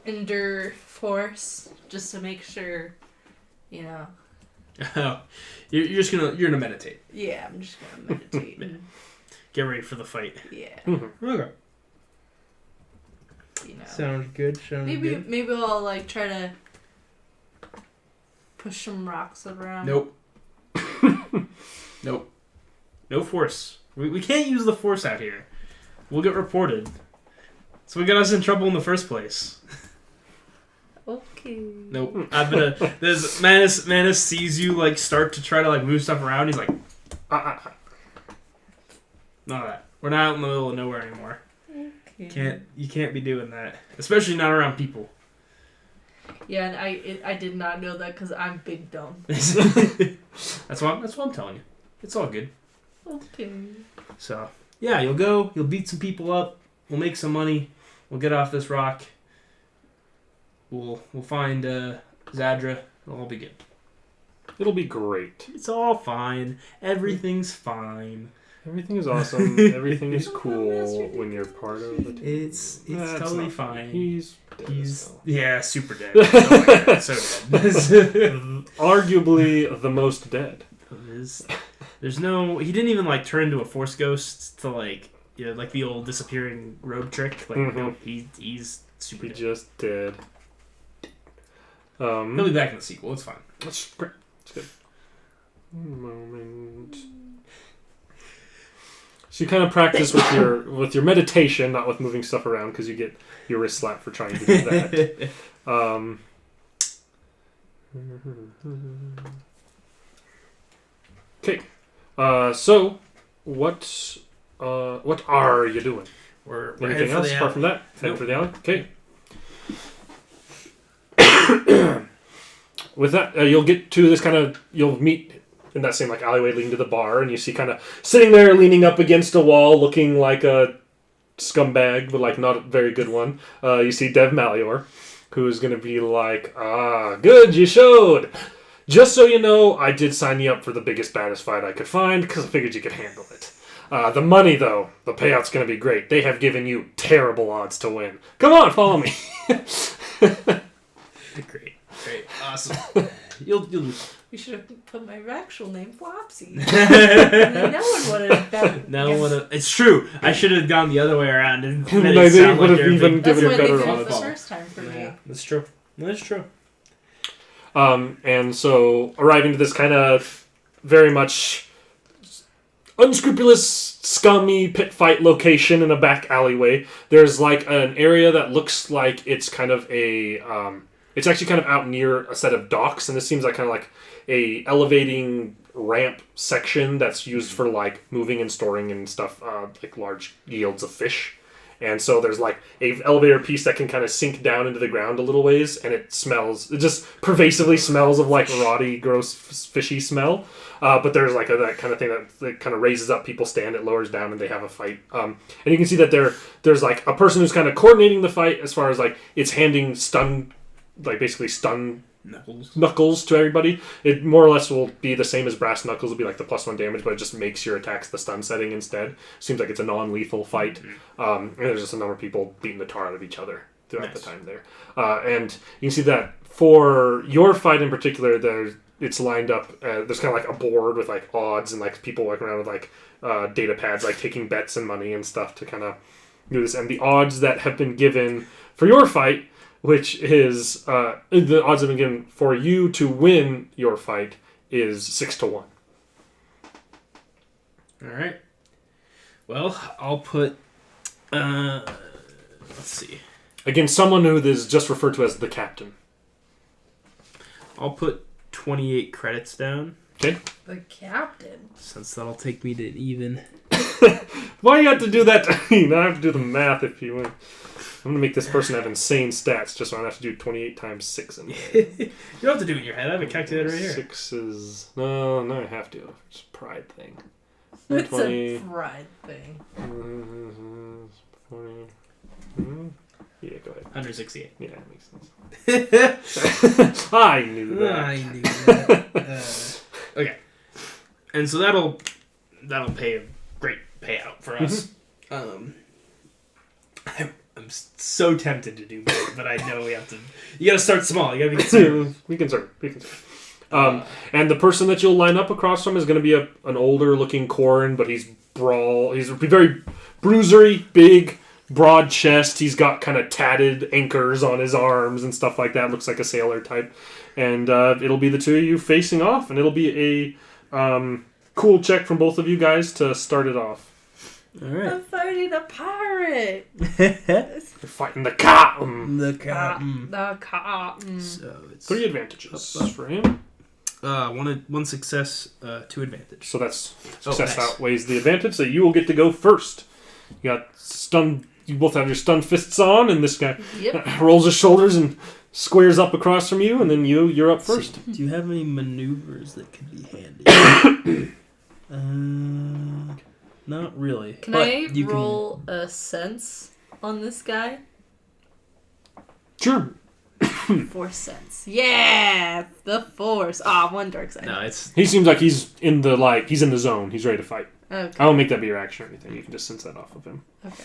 endure force, just to make sure, you know. Oh, you're gonna meditate. Yeah, I'm just gonna meditate. And, Get ready for the fight. yeah, Okay. you know. Sounds good. Maybe I'll like try to push some rocks around. Nope. Nope. No force. We can't use the Force out here. We'll get reported. So we got us in trouble in the first place. Okay. Nope. There's Manus sees you like start to try to like move stuff around. He's like, None of that. We're not out in the middle of nowhere anymore. Okay. You can't be doing that, especially not around people. Yeah, and I did not know that because I'm big dumb. That's what I'm telling you. It's all good. Okay. So yeah, you'll beat some people up. We'll make some money. We'll get off this rock. We'll find Zadra. It'll all be good. It'll be great. It's all fine. Everything's fine. Everything is awesome. Everything is cool when you're part of it. It's totally fine. He's super dead. Oh my God, so dead. Arguably the most dead. There's no. He didn't even like turn into a Force ghost to like like the old disappearing robe trick. Like no, he's super dead. Just dead. He'll be back in the sequel. It's fine. That's great. It's good. Moment. So you kind of practice with your meditation, not with moving stuff around, because you get your wrist slapped for trying to do that. Okay. So what are you doing? We're Anything else apart from that? Head for the alley. Okay. With that, you'll get to this you'll meet in that same like alleyway leading to the bar, and you see kind of sitting there leaning up against a wall looking like a scumbag, but like not a very good one. You see Dev Malior, who's going to be like, good, you showed. Just so you know, I did sign you up for the biggest, baddest fight I could find, because I figured you could handle it. The money, though, the payout's going to be great. They have given you terrible odds to win. Come on, follow me. Great, awesome. You'll You should have put my actual name Flopsy. And then no one would have. No one. It's true. I should have gone the other way around and they would have even given That's it why better they odds. fought the first time for me. That's true. That's true. And so arriving to this kind of very much unscrupulous, scummy pit fight location in a back alleyway, there's like an area that looks like it's kind of a it's actually kind of out near a set of docks, and this seems like kind of like a elevating ramp section that's used for like moving and storing and stuff, like large yields of fish. And so there's like a elevator piece that can kind of sink down into the ground a little ways, and it just pervasively smells of like rotty, gross, fishy smell. But there's like that kind of thing that kind of raises up, people stand, it lowers down, and they have a fight. And you can see that there's like a person who's kind of coordinating the fight as far as like it's handing stun knuckles to everybody. It more or less will be the same as brass knuckles. It'll be like the +1 damage, but it just makes your attacks the stun setting instead. Seems like it's a non-lethal fight. And there's just a number of people beating the tar out of each other throughout the time there. And you can see that for your fight in particular, it's lined up. There's kind of like a board with like odds and like people walking around with like data pads, like taking bets and money and stuff to kind of do this. And the odds that have been given for your fight, which is the odds have been given for you to win your fight, is 6-1. All right. Well, I'll put. Let's see. Against someone who is just referred to as the captain. I'll put 28 credits down. Okay. The captain. Since that'll take me to even. Why do you have to do that to me? Now I have to do the math if you win. I'm going to make this person have insane stats just so I don't have to do 28 times 6 in there. You don't have to do it in your head. I have a calculator right here. 6 is... No, I have to. It's a pride thing. It's 20, a pride thing. 40, yeah, go ahead. 168. Yeah, that makes sense. I knew that. I knew that. Okay. And so that'll pay a great payout for us. I'm so tempted to do more, but I know we have to. You got to start small. You got to be conservative. Be conservative. And the person that you'll line up across from is going to be an older-looking Corrin, but he's very bruisery, big, broad chest. He's got kind of tatted anchors on his arms and stuff like that. Looks like a sailor type. And it'll be the two of you facing off, and it'll be cool check from both of you guys to start it off. All right. I'm fighting a pirate. You're fighting the cotton. The cotton. The cotton. So it's 3 advantages for him. one success, 2 advantage. So that's success nice. outweighs the advantage. So you will get to go first. You got stun. You both have your stun fists on, and this guy Yep. rolls his shoulders and squares up across from you, and then you're up first. So, do you have any maneuvers that could be handy? Not really. Can But I you roll a sense on this guy? Sure. Force sense. Yeah, the force. One dark side. No, it's He seems like he's in the zone. He's ready to fight. Okay. I won't make that be your action or anything. You can just sense that off of him. Okay.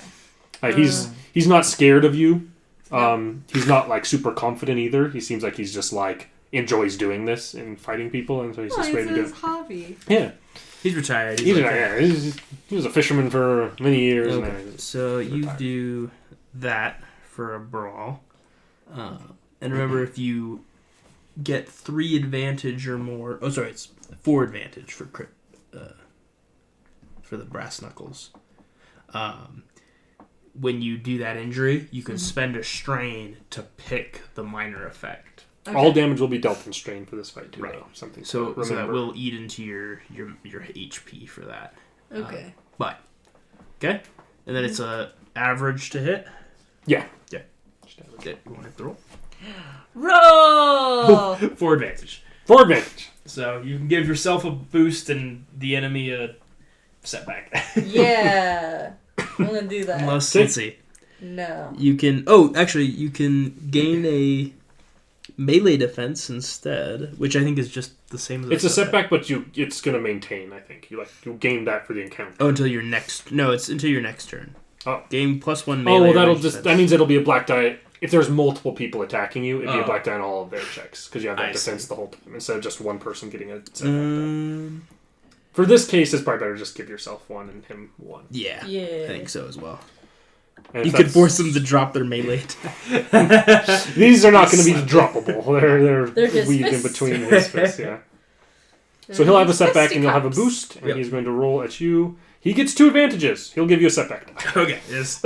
He's not scared of you. No. He's not like super confident either. He seems like he's just like enjoys doing this and fighting people, and so he's just ready to do his it. hobby. Yeah, he's retired. he was a fisherman for many years. Okay. And So you retired. do that for a brawl, and remember if you get 3 advantage or more. Oh, sorry, it's 4 advantage for crit, for the brass knuckles. When you do that injury, you can spend a strain to pick the minor effect. Okay. All damage will be dealt in strain for this fight too. Right. Though. Something to So that remember. will eat into your HP for that. Okay. But okay, and then it's a average to hit. Yeah. Okay, you want to hit the roll? Roll. 4 advantage. 4 advantage. So you can give yourself a boost and the enemy a setback. Yeah. I'm gonna do that. Unless, Okay. let's see. No. You can... Oh, actually, you can gain a melee defense instead, which I think is just the same as It's a setback, but it's going to maintain. I think you gain that for the encounter. Oh, until your next... No, it's until your next turn. Oh. Gain +1 Oh, melee. well, range defense. that means it'll be a black die. If there's multiple people attacking you, it'd be a Oh. black die on all of their checks because you have that I defense see. the whole time instead of just one person getting a setback die. Um, For this case, it's probably better to just give yourself 1 and him 1. yeah. Yeah. I think so as well. And You if could that's- force them to drop their melee attack. These are not going to be droppable. They're his weaved in fists. between his fists. Yeah. So he'll have a setback and you'll have a Fisticuffs. boost, and Yep. he's going to roll at you. He gets 2 advantages. He'll give you a setback die. Okay, yes.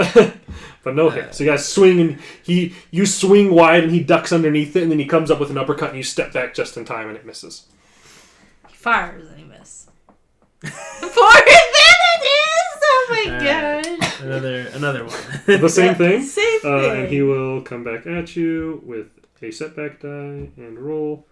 But no hit. So you guys swing, and you swing wide, and he ducks underneath it, and then he comes up with an uppercut, and you step back just in time, and it misses. He fires and he misses. 4 advantages! Oh my gosh. Another one. The same thing. Same thing. And he will come back at you with a setback die and roll.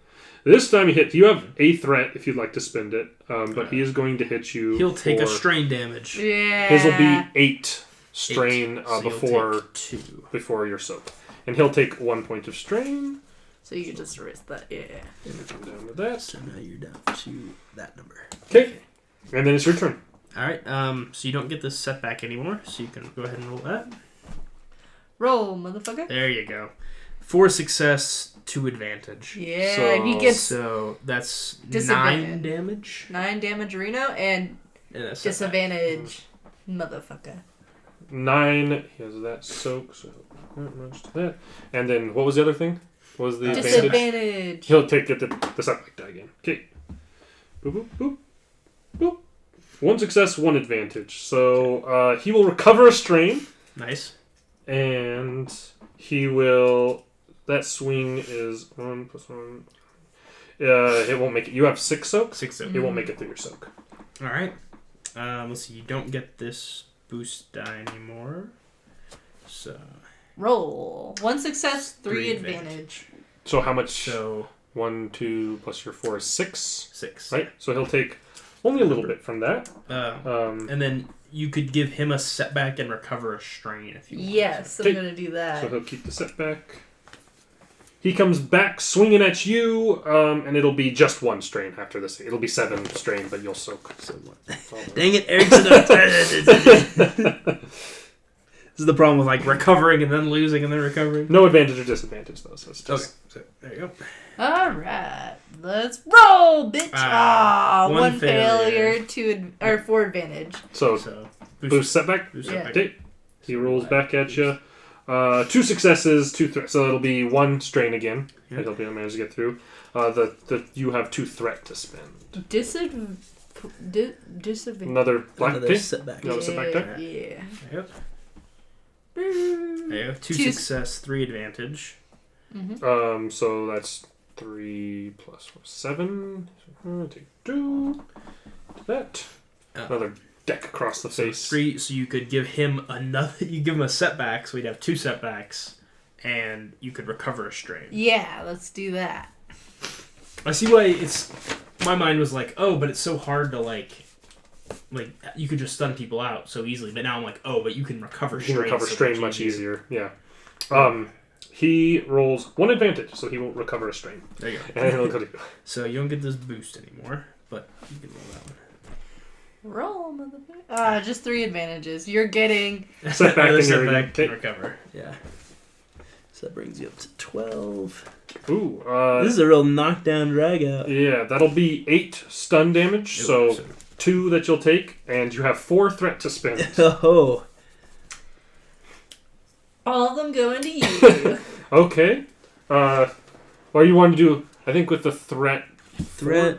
This time he hit. You have a threat if you'd like to spend it, but he is going to hit you. He'll take a for- strain damage. Yeah. His will be 8 strain So you'll before take 2. before your soak, and he'll take 1 point of strain. So you can just erase that. Yeah. And come down to that. So now you're down to that number. Okay, and then it's your turn. All right. So you don't get this setback anymore. So you can go ahead and roll that. Roll, motherfucker. There you go. 4 success, 2 advantage. Yeah, So- he gets So that's 9 Disadvantage. damage. 9 damage Reno and And a setback. disadvantage, motherfucker. 9. He has that soak, so not much to that. And then what was the other thing? What was the advantage? Disadvantage. He'll take the setback die again. Okay. Boop boop boop boop. 1 success, 1 advantage. So he will recover a strain, Nice. and he will. That swing is 1 plus 1. It won't make it. You have 6 soaks. 6 It won't make it through your soak. All right. Let's see. You don't get this boost die anymore. So Roll. 1 success, 3 3 advantage. So how much? so 1, 2 plus your 4 is 6. 6. Right. So he'll take only a little bit from that. And then you could give him a setback and recover a strain if you want. Yes, I'm Okay. gonna do So that. he'll keep the setback. He comes back swinging at you, and it'll be just 1 strain after this. It'll be 7 strain, but you'll soak. So what? All right. Dang it, Erickson. This is the problem with like recovering and then losing and then recovering. No advantage or disadvantage, though. So it's just Okay, so there you go. Alright, let's roll, bitch! One One failure. failure, or 4 advantage. So So boost setback. boost Yeah. setback. Okay. He rolls back at you. 2 successes, 2 threats. So it'll be 1 strain again. Yeah. That he'll be able to manage to get through. You have 2 threat to spend. Disadvantage. Another black Another pig. setback. No, sit back there. Yeah. Yep. There you go. 2 success, 3 advantage. So that's 3 plus 4, 7. Take 2. That. Another deck across the face. 3. So you could give him another. You give him a setback, so he'd have 2 setbacks, and you could recover a strain. Yeah, let's do that. I see why it's. My mind was like, oh, but it's so hard to like you could just stun people out so easily. But now I'm like, oh, but you can recover strain. You can recover strain much easier. Yeah. He rolls 1 advantage, so he won't recover a strain. There you go. And he'll go to you. So you don't get this boost anymore, but you can roll that one. Roll, motherfucker. Just 3 advantages. You're getting Setback and setback take. and recover. Yeah. So that brings you up to 12. Ooh. This is a real knockdown drag out. Yeah, that'll be 8 stun damage. So 2 that you'll take, and you have 4 threat to spend. Oh. all of them going to you. Okay. Or you want to do, I think with the threat. Threat.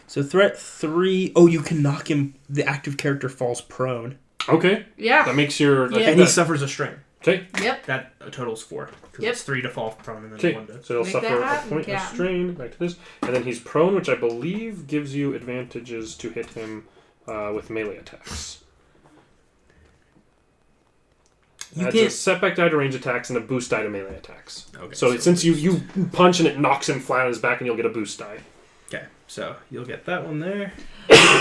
So threat 3. Oh, you can knock him. The active character falls prone. Okay. Yeah. That makes your... Yeah. And he suffers a strain. Okay. Yep. That totals 4. Because Yep. it's 3 to fall prone and then Okay. 1 to... So he'll Make suffer that a happen, point of Captain. strain. Back to this. And then he's prone, which I believe gives you advantages to hit him with melee attacks. You Adds a can't. setback die to range attacks and a boost die to melee attacks. Okay, So since you punch and it knocks him flat on his back, and you'll get a boost die. Okay, so you'll get that one there.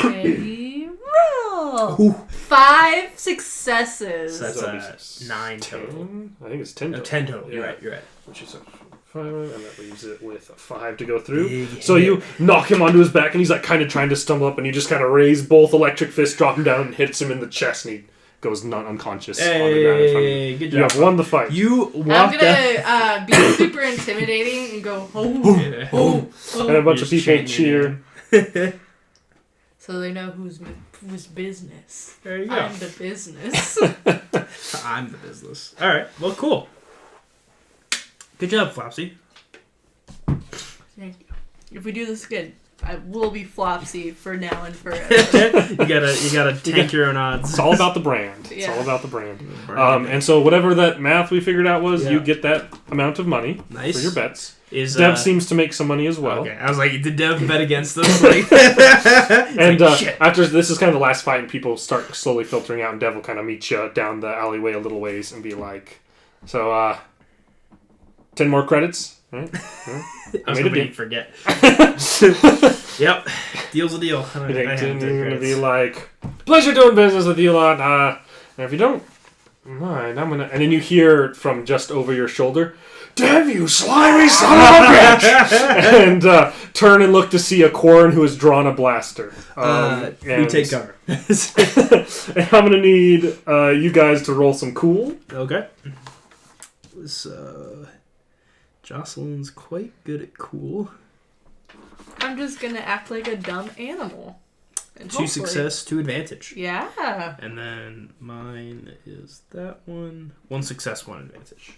Ready, roll. 5 successes. So that's So that'll be 9 total. 10? I think it's 10 No, total. 10 total. Yeah. You're right. Which is a 5, and that leaves it with a 5 to go through. Big So hit. you knock him onto his back, and he's like kind of trying to stumble up, and you just kind of raise both electric fists, drop him down, and hits him in the chest, and he goes not unconscious on the ground in front of you. Good You job. have won the fight. You I'm walked gonna out. be super intimidating and go, oh, And a bunch You're of people just cheer. so they know whose business. There you go. I'm the business. I'm the business. All right. Well, cool. Good job, Flopsy. Thank you. If we do this again, I will be Flopsy for now and forever. you gotta tank your own odds. It's all about the brand. It's Yeah. all about the brand. And so whatever that math we figured out was, Yeah. you get that amount of money Nice. for your bets. Is Dev seems to make some money as well. Okay, I was like, did Dev bet against us? Like, And like, shit. after this is kind of the last fight, and people start slowly filtering out, and Dev will kind of meet you down the alleyway a little ways and be like, so, 10 more credits? Right? I was made a hoping deal. you'd forget. Yep, deal's a deal. I You're have going to to be like, pleasure doing business with you lot. And if you don't mind, I'm going to... And then you hear from just over your shoulder, Dev, you slimy son of a bitch! And turn and look to see a Quarren who has drawn a blaster. We take cover. And I'm going to need you guys to roll some cool. Okay. So, Jocelyn's quite good at cool. I'm just gonna act like a dumb animal. And 2 hopefully- success, 2 advantage. Yeah. And then mine is that one. 1 success, 1 advantage.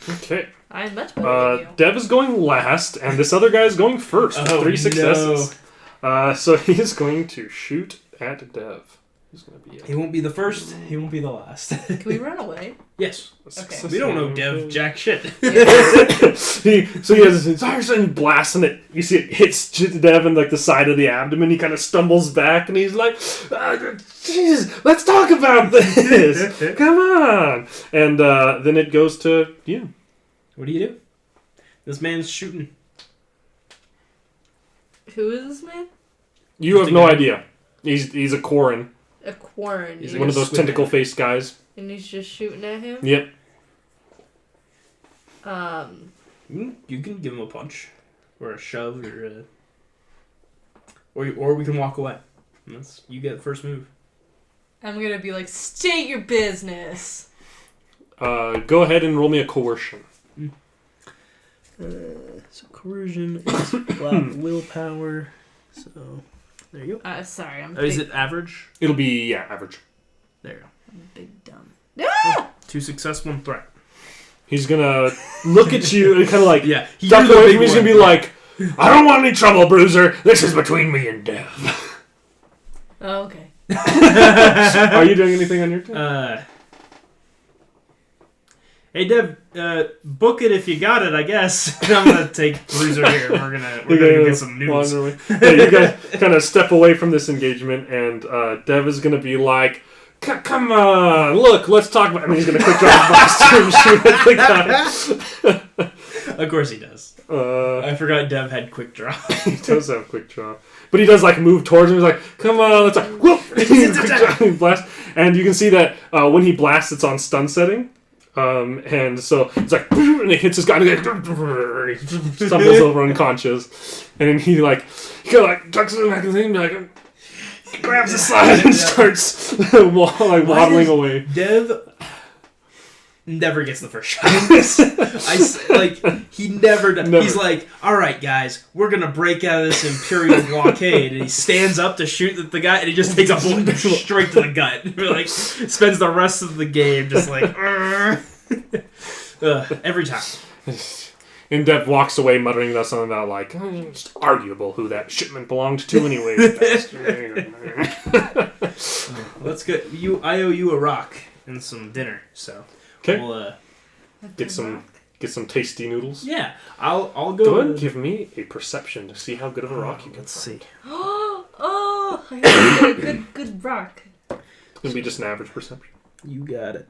Okay. I'm much better than you. Dev is going last, and this other guy is going first with 3 successes. So he's going to shoot at Dev. He's going to be He won't be the first. He won't be the last. Can we run away? Yes. Okay. We don't know Dev jack shit. he has his entire and blasting it. You see it hits Dev in like the side of the abdomen. He kind of stumbles back, and he's like, Jesus, let's talk about this. Come on. And then it goes to you. What do you do? This man's shooting. Who is this man? You have no idea. He's a Quarren. A Quarren. He's dude. One of those squid tentacle-faced guys. And he's just shooting at him? Yep. You can give him a punch, or a shove, or we can walk away. You get the first move. I'm gonna be like, state your business. Go ahead and roll me a coercion. So coercion is flat willpower. So there you go. Sorry, I'm Is big, it average? It'll be, average. There you go. I'm big dumb. 2 success, 1 threat. He's gonna look at you and kind of like Yeah, duck away from you. He's gonna be like, I don't want any trouble, Bruiser. This is between me and Dev. You're the big one. And he's gonna be like, Oh, okay. Are you doing anything on your turn? Hey Deb, book it if you got it, I guess. I'm gonna take Bruiser here. We're gonna go get some noodles. Yeah, you guys kind of step away from this engagement, and Dev is gonna be like, "Come on, look, let's talk about." And he's gonna quick draw his box to shoot at the guy. Of course he does. I forgot Dev had quick draw. He does have quick draw, but he does like move towards him. He's like, "Come on, let's." Whoop! Quick draw, he blasts, and you can see that when he blasts, it's on stun setting. And so it's like, and it hits this guy, and he stumbles over unconscious, and then he tucks it in the back of the thing, and grabs the side and starts waddling away. Dev never gets the first shot. He never does. Never. He's like, all right, guys, we're gonna break out of this Imperial blockade, and he stands up to shoot at the guy, and he just takes a bullet straight to the gut. Like, spends the rest of the game just like, every time. And Dev walks away muttering about something about like, it's arguable who that shipment belonged to anyway. That's good. I owe you a rock and some dinner, so. Okay. We'll, Get some tasty noodles. yeah, I'll go. Go ahead and give me a perception to see how good of a rock you can Let's find. see. Oh, I got a good rock. It's gonna be just an average perception. You got it.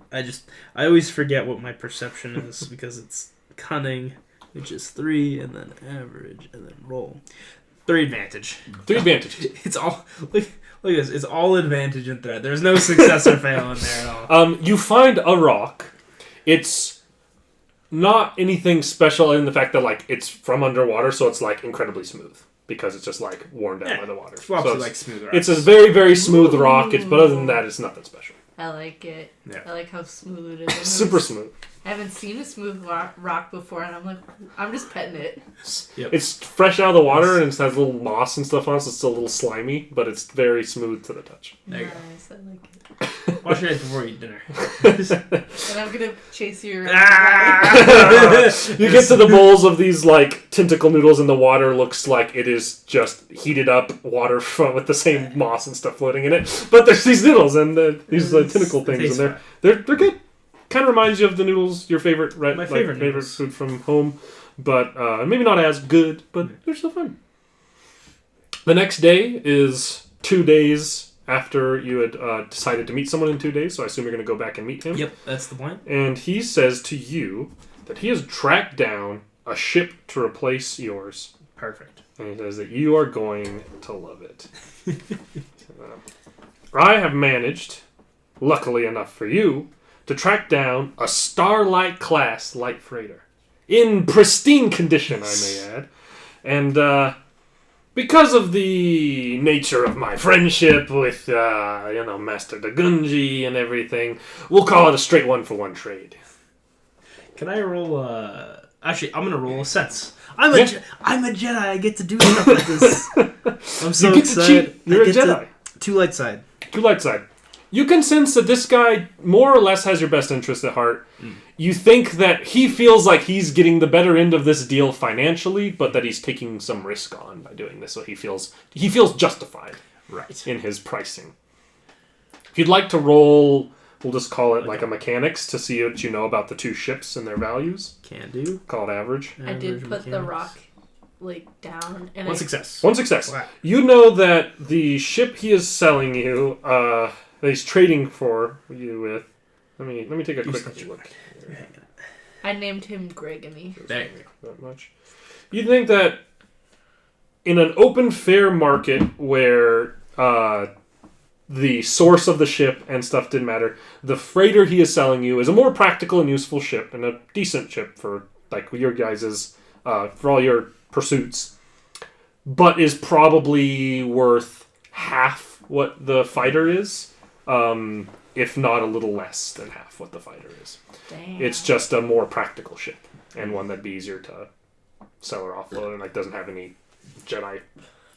I always forget what my perception is because it's cunning, which is 3, and then average, and then roll. 3 advantage. 3 advantage. It's all look at this. It's all advantage in threat. There's no success or fail in there at all. You find a rock. It's not anything special in the fact that like it's from underwater, so it's like incredibly smooth because it's just like worn down by the water. Flops So are like smooth rocks. it's a very, very smooth rock. But other than that, it's nothing special. I like it. Yeah. I like how smooth it is. Super smooth. I haven't seen a smooth rock before, and I'm just petting it. Yep. It's fresh out of the water and it has little moss and stuff on it, so it's still a little slimy, but it's very smooth to the touch. There you go. Nice, I like it. Wash your hands before you eat dinner. And I'm gonna chase you around. You get to the bowls of these like tentacle noodles, and the water looks like it is just heated up water with the same moss and stuff floating in it. But there's these noodles and these tentacle things, and they're good. Kind of reminds you of the noodles, your favorite, right? My favorite food from home, but maybe not as good, but they're still fun. The next day is 2 days after you had decided to meet someone in 2 days, so I assume you're going to go back and meet him. Yep, that's the point. And he says to you that he has tracked down a ship to replace yours. Perfect. And he says that you are going to love it. I have managed, luckily enough for you, to track down a Starlight-class light freighter. In pristine condition, I may add. And, because of the nature of my friendship with, Master Dagunji and everything, we'll call it a straight one-for-one trade. Can I roll Actually, I'm gonna roll a sense. I'm a Jedi. I get to do stuff like this. I'm so you get excited. to cheat. You're a Jedi. 2 light side. 2 light side. You can sense that this guy more or less has your best interest at heart. You think that he feels like he's getting the better end of this deal financially, but that he's taking some risk on by doing this, so he feels justified in his pricing. If you'd like to roll, we'll just call it like a mechanics to see what you know about the 2 ships and their values. Can do. Call it average. I did put the rock down. And One success. One success. Wow. You know that the ship he is selling you, that he's trading for you with. Let me take a quick look. I named him Gregory. That much. You think that in an open, fair market where the source of the ship and stuff didn't matter, the freighter he is selling you is a more practical and useful ship and a decent ship for like your guys's for all your pursuits, but is probably worth half what the fighter is, if not a little less than half what the fighter is. Damn. It's just a more practical ship and one that'd be easier to sell or offload and like doesn't have any Jedi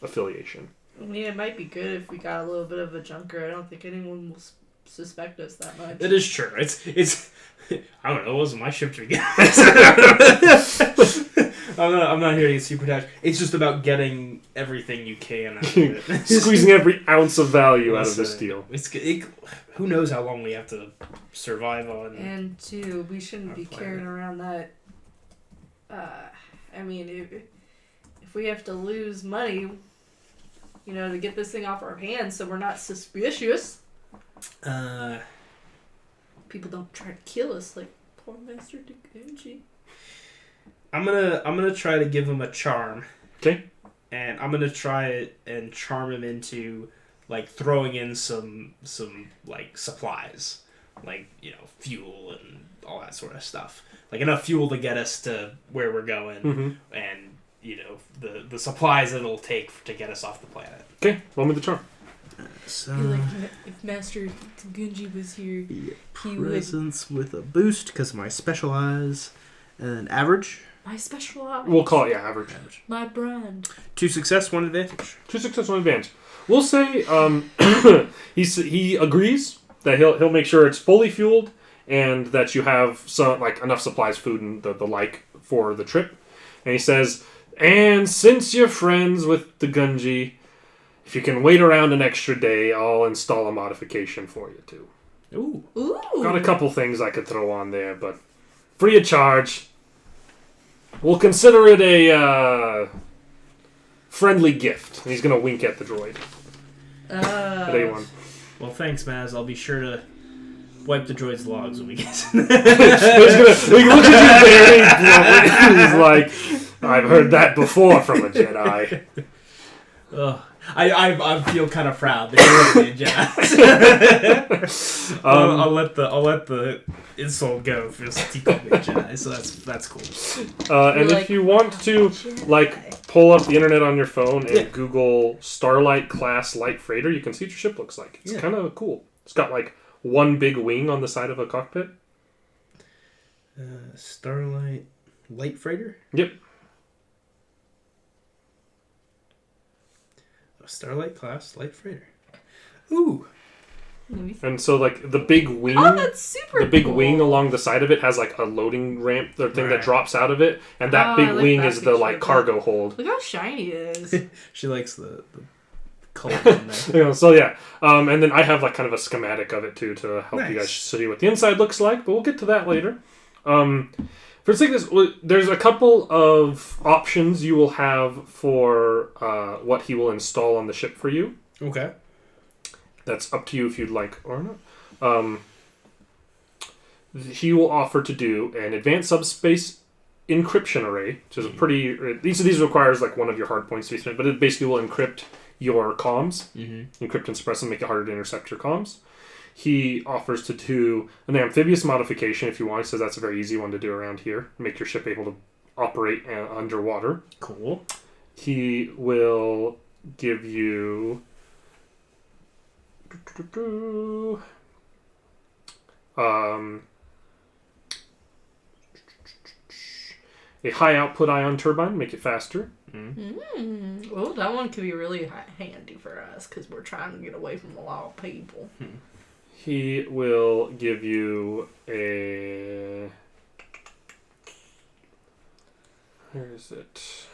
affiliation. I mean, it might be good if we got a little bit of a junker. I don't think anyone will suspect us that much. It is true. It's I don't know. It wasn't my ship to begin. I'm not here to get super attached. It's just about getting everything you can out of it. Squeezing every ounce of value out of this deal. Who knows how long we have to survive on. And two, we shouldn't Our be planet. carrying around that. I mean, if we have to lose money, to get this thing off our hands, so we're not suspicious. People don't try to kill us like poor Master Takunji. I'm gonna try to give him a charm. Okay. And I'm gonna try it and charm him into like throwing in some like supplies, like fuel and all that sort of stuff. Like enough fuel to get us to where we're going, and the supplies it'll take to get us off the planet. Okay, roll me the charm. So if Master Takunji was here, he would. presence with a boost because my specialize and average. My specialized. We'll call it average. My brand. 2 success, 1 advantage. 2 success, 1 advantage. We'll say he agrees that he'll make sure it's fully fueled and that you have some enough supplies, food, and the like for the trip. And he says, and since you're friends with the Gunji, if you can wait around an extra day, I'll install a modification for you too. Ooh. Got a couple things I could throw on there, but free of charge. We'll consider it a friendly gift. And he's going to wink at the droid. At A1. Well, thanks, Maz. I'll be sure to wipe the droid's logs when we get. He looks at you very bluntly. He's like, I've heard that before from a Jedi. Ugh. I feel kind of proud that you're a Jedi. I'll let the insult go for he called me a Jedi, so that's cool. And if you want to pull up the internet on your phone and Google Starlight class light freighter, you can see what your ship looks like. It's kind of cool. It's got one big wing on the side of a cockpit. Starlight light freighter. Yep. Starlight class light freighter. Ooh. And so the big wing, that's super. the big cool. wing along the side of it has a loading ramp, the thing that drops out of it, and that Oh, big I like wing that is the picture. cargo hold. Look how shiny it is. She likes the color in there. So yeah, and then I have kind of a schematic of it too to help you guys Nice. see what the inside looks like, but we'll get to that later. For the sake of this, there's a couple of options you will have for what he will install on the ship for you. Okay. That's up to you if you'd like or not. He will offer to do an advanced subspace encryption array, which is a pretty. Each of these requires one of your hard points to be spent, but it basically will encrypt your comms, encrypt and suppress them, make it harder to intercept your comms. He offers to do an amphibious modification if you want. He says that's a very easy one to do around here. Make your ship able to operate underwater. Cool. He will give you a high output ion turbine, make it faster. Well, that one could be really handy for us because we're trying to get away from a lot of people. He will give you a... Where is it?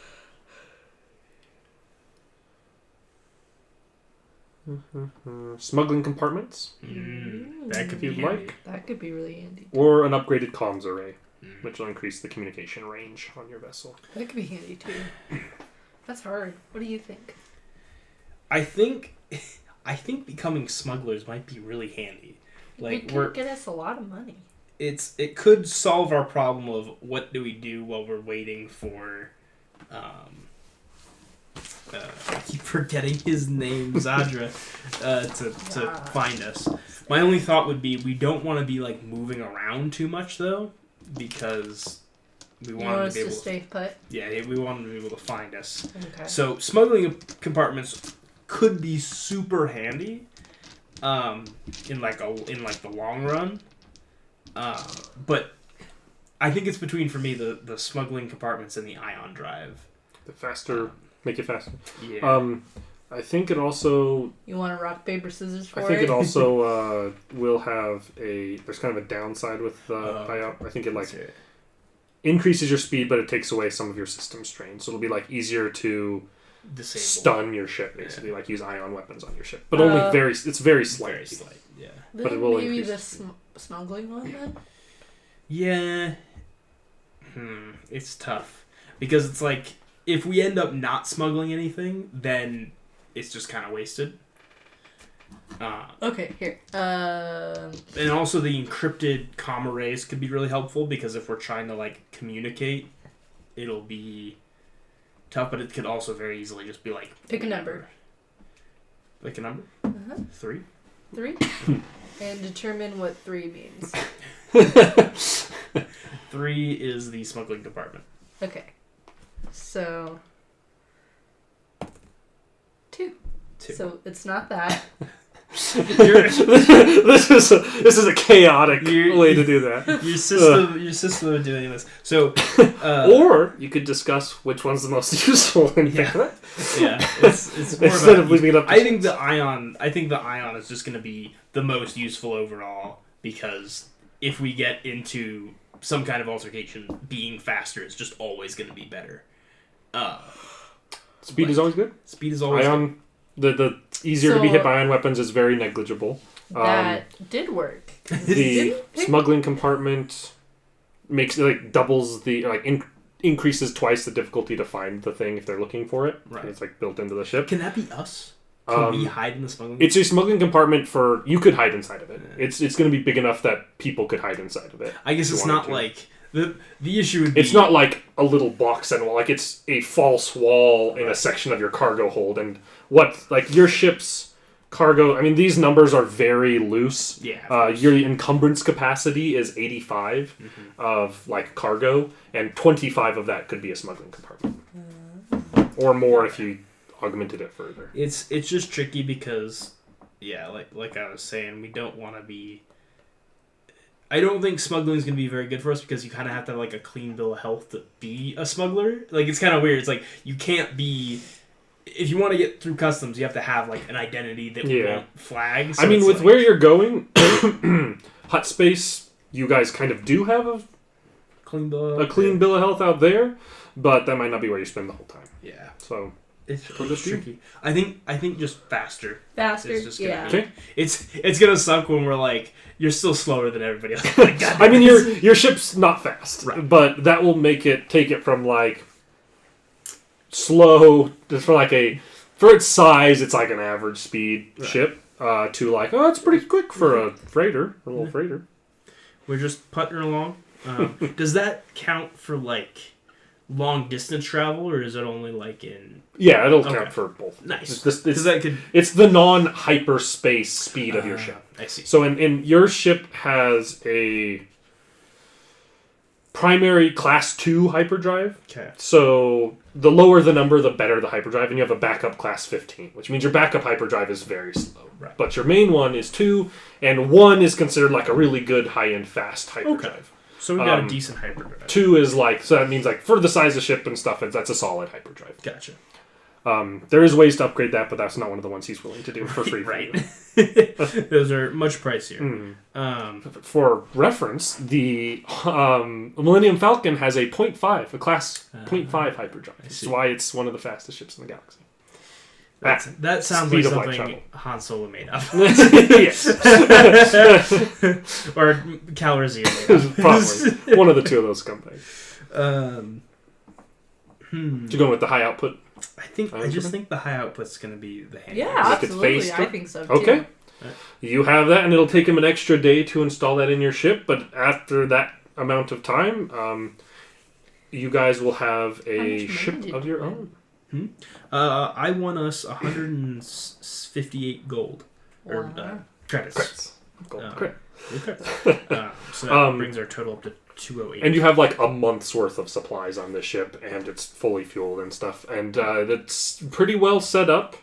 Smuggling compartments, That could be if you'd handy. like. That could be really handy. Or an upgraded comms array, which will increase the communication range on your vessel. That could be handy too. That's hard. What do you think? I think becoming smugglers might be really handy. It could get us a lot of money. It could solve our problem of what do we do while we're waiting for I keep forgetting his name, Zadra, to find us. My only thought would be we don't want to be moving around too much though, because we want us to be able to stay put. Yeah, we want them to be able to find us. Okay. So smuggling compartments could be super handy, in the long run. But I think it's between for me the smuggling compartments and the ion drive. The faster, make it faster. Yeah. I think it also. You want to rock paper scissors for I think it also will have a. There's kind of a downside with IOP. I think increases your speed, but it takes away some of your system strain. So it'll be like easier to Disable. stun your ship, basically, like use ion weapons on your ship. But only it's very slight. Very slight, yeah. But it will maybe increase the smuggling one then? Yeah. It's tough. Because it's like, if we end up not smuggling anything, then it's just kind of wasted. Okay, here. And also the encrypted comm arrays could be really helpful, because if we're trying to, like, communicate, it'll be tough, but it could also very easily just be like... Pick a number. Pick a number? Uh-huh. 3? 3? And determine what 3 means. 3 is the smuggling department. Okay. So... 2. So it's not that. this is a chaotic way to do that. Your system of doing this. So, or you could discuss which one's the most useful and pick that. Yeah, it's more instead of leaving it up. I think the ion is just going to be the most useful overall, because if we get into some kind of altercation, being faster is just always going to be better. Speed is always good. Speed is always good. The easier to be hit by ion weapons is very negligible. That did work. The smuggling compartment makes doubles the increases twice the difficulty to find the thing if they're looking for it. Right. It's built into the ship. Can that be us? Can we hide in the smuggling? It's a smuggling compartment you could hide inside of it. Yeah. It's going to be big enough that people could hide inside of it. I guess it's not like the issue would be... It's not like a little box and wall. It's a false wall in a section of your cargo hold. And your ship's cargo... I mean, these numbers are very loose. Yeah. Your encumbrance capacity is 85 of, cargo. And 25 of that could be a smuggling compartment. Or more if you augmented it further. It's just tricky because, like I was saying, we don't want to be... I don't think smuggling is going to be very good for us, because you kind of have to have a clean bill of health to be a smuggler. It's kind of weird. It's you can't be... If you want to get through customs, you have to have an identity that won't flag. So with where you're going, hut space, you guys kind of do have a clean bill of health out there, but that might not be where you spend the whole time. Yeah. So it's tricky. I think just faster. Faster, is just gonna okay. It's gonna suck when we're you're still slower than everybody else. I mean, your ship's not fast, right. But that will take it from slow for its size, it's an average speed ship to it's pretty quick for a freighter, a little freighter. We're just putting along. Does that count for long distance travel, or is it only in... Yeah, it'll count for both. Nice. It's the non-hyperspace speed of your ship. I see. So in your ship has a primary class 2 hyperdrive. Okay. So the lower the number, the better the hyperdrive, and you have a backup class 15, which means your backup hyperdrive is very slow. Right. But your main one is 2, and 1 is considered a really good high-end fast hyperdrive. Okay. So we got a decent hyperdrive. 2 is so that means for the size of ship and stuff, that's a solid hyperdrive. Gotcha. There is ways to upgrade that, but that's not one of the ones he's willing to do for free. Right. Those are much pricier. For reference, the Millennium Falcon has a 0.5, a class 0.5 hyperdrive. That's why it's one of the fastest ships in the galaxy. That sounds like something Han Solo made up. Yes. Or Calrissian made up. Probably. One of the two of those scumbags. You're going with the high output? I just think the high output's going to be the hand. Yeah, absolutely. I think so, too. Okay. You have that, and it'll take him an extra day to install that in your ship, but after that amount of time, you guys will have a ship of your own. I won us 158 gold. Or credits. Gold credits. So that brings our total up to 208. And you have a month's worth of supplies on this ship, and it's fully fueled and stuff, and it's pretty well set up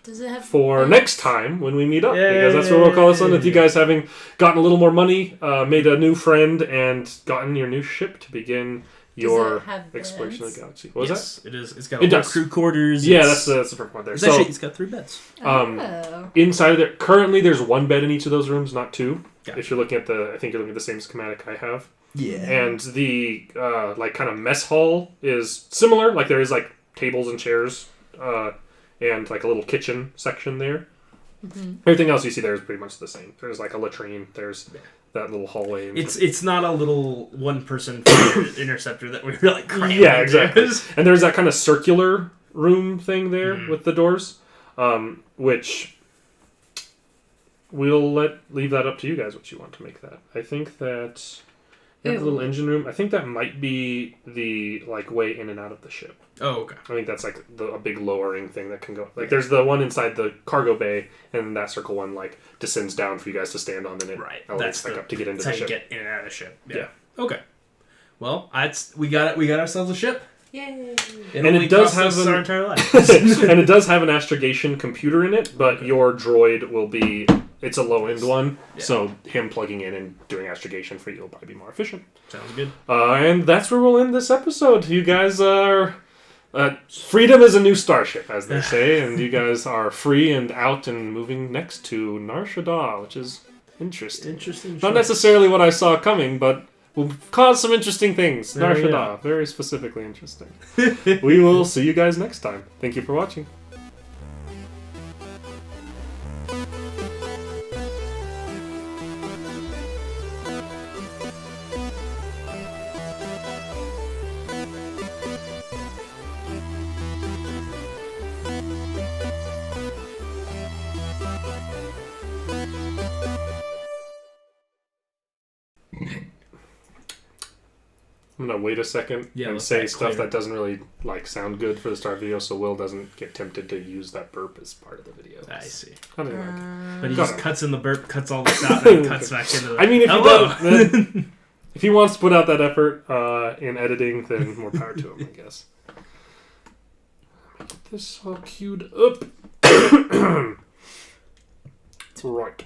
for next time when we meet up, because that's what we'll call this one, with you guys having gotten a little more money, made a new friend, and gotten your new ship to begin your exploration of the galaxy. What was that? It is. It's got crew quarters. Yeah, that's the perfect one there. It's got 3 beds. Inside of there, currently there's 1 bed in each of those rooms, not 2. Gotcha. If you're looking at I think you're looking at the same schematic I have. Yeah. And the like kind of mess hall is similar. Like there is like tables and chairs and like a little kitchen section there. Mm-hmm. Everything else you see there is pretty much the same. There's like a latrine. There's that little hallway. It's not a little one-person interceptor that we were like cramming. Yeah, exactly. into. And there's that kind of circular room thing there with the doors, which we'll leave that up to you guys what you want to make that. I think that the little engine room. I think that might be the like way in and out of the ship. Oh, okay. I think that's like a big lowering thing that can go. Like there's the one inside the cargo bay, and that circle one like descends down for you guys to stand on, and it Right. elevates back up to get into That's the how you ship. get in and out of the ship. Yeah. Okay. Well, we got ourselves a ship. Yay! And only it does cost have us an- our entire life. And it does have an astrogation computer in it, but your droid will be. It's a low end one, so him plugging in and doing astrogation for you will probably be more efficient. Sounds good. And that's where we'll end this episode. You guys are. Freedom is a new starship, as they say, and you guys are free and out and moving next to Nar Shaddaa, which is interesting. Interesting. Not choice. necessarily what I saw coming, but will cause some interesting things. There Nar we Shaddaa, very specifically interesting. We will see you guys next time. Thank you for watching. I'm gonna wait a second and let's say get stuff clear. that doesn't really like sound good for the start video, so Will doesn't get tempted to use that burp as part of the video. I see. How do you like? But he Got just it. cuts in the burp, cuts all this out, and then cuts back into the... I mean, if he Hello! does, then, if he wants to put out that effort in editing, then more power to him, I guess. Get this all queued up. Right.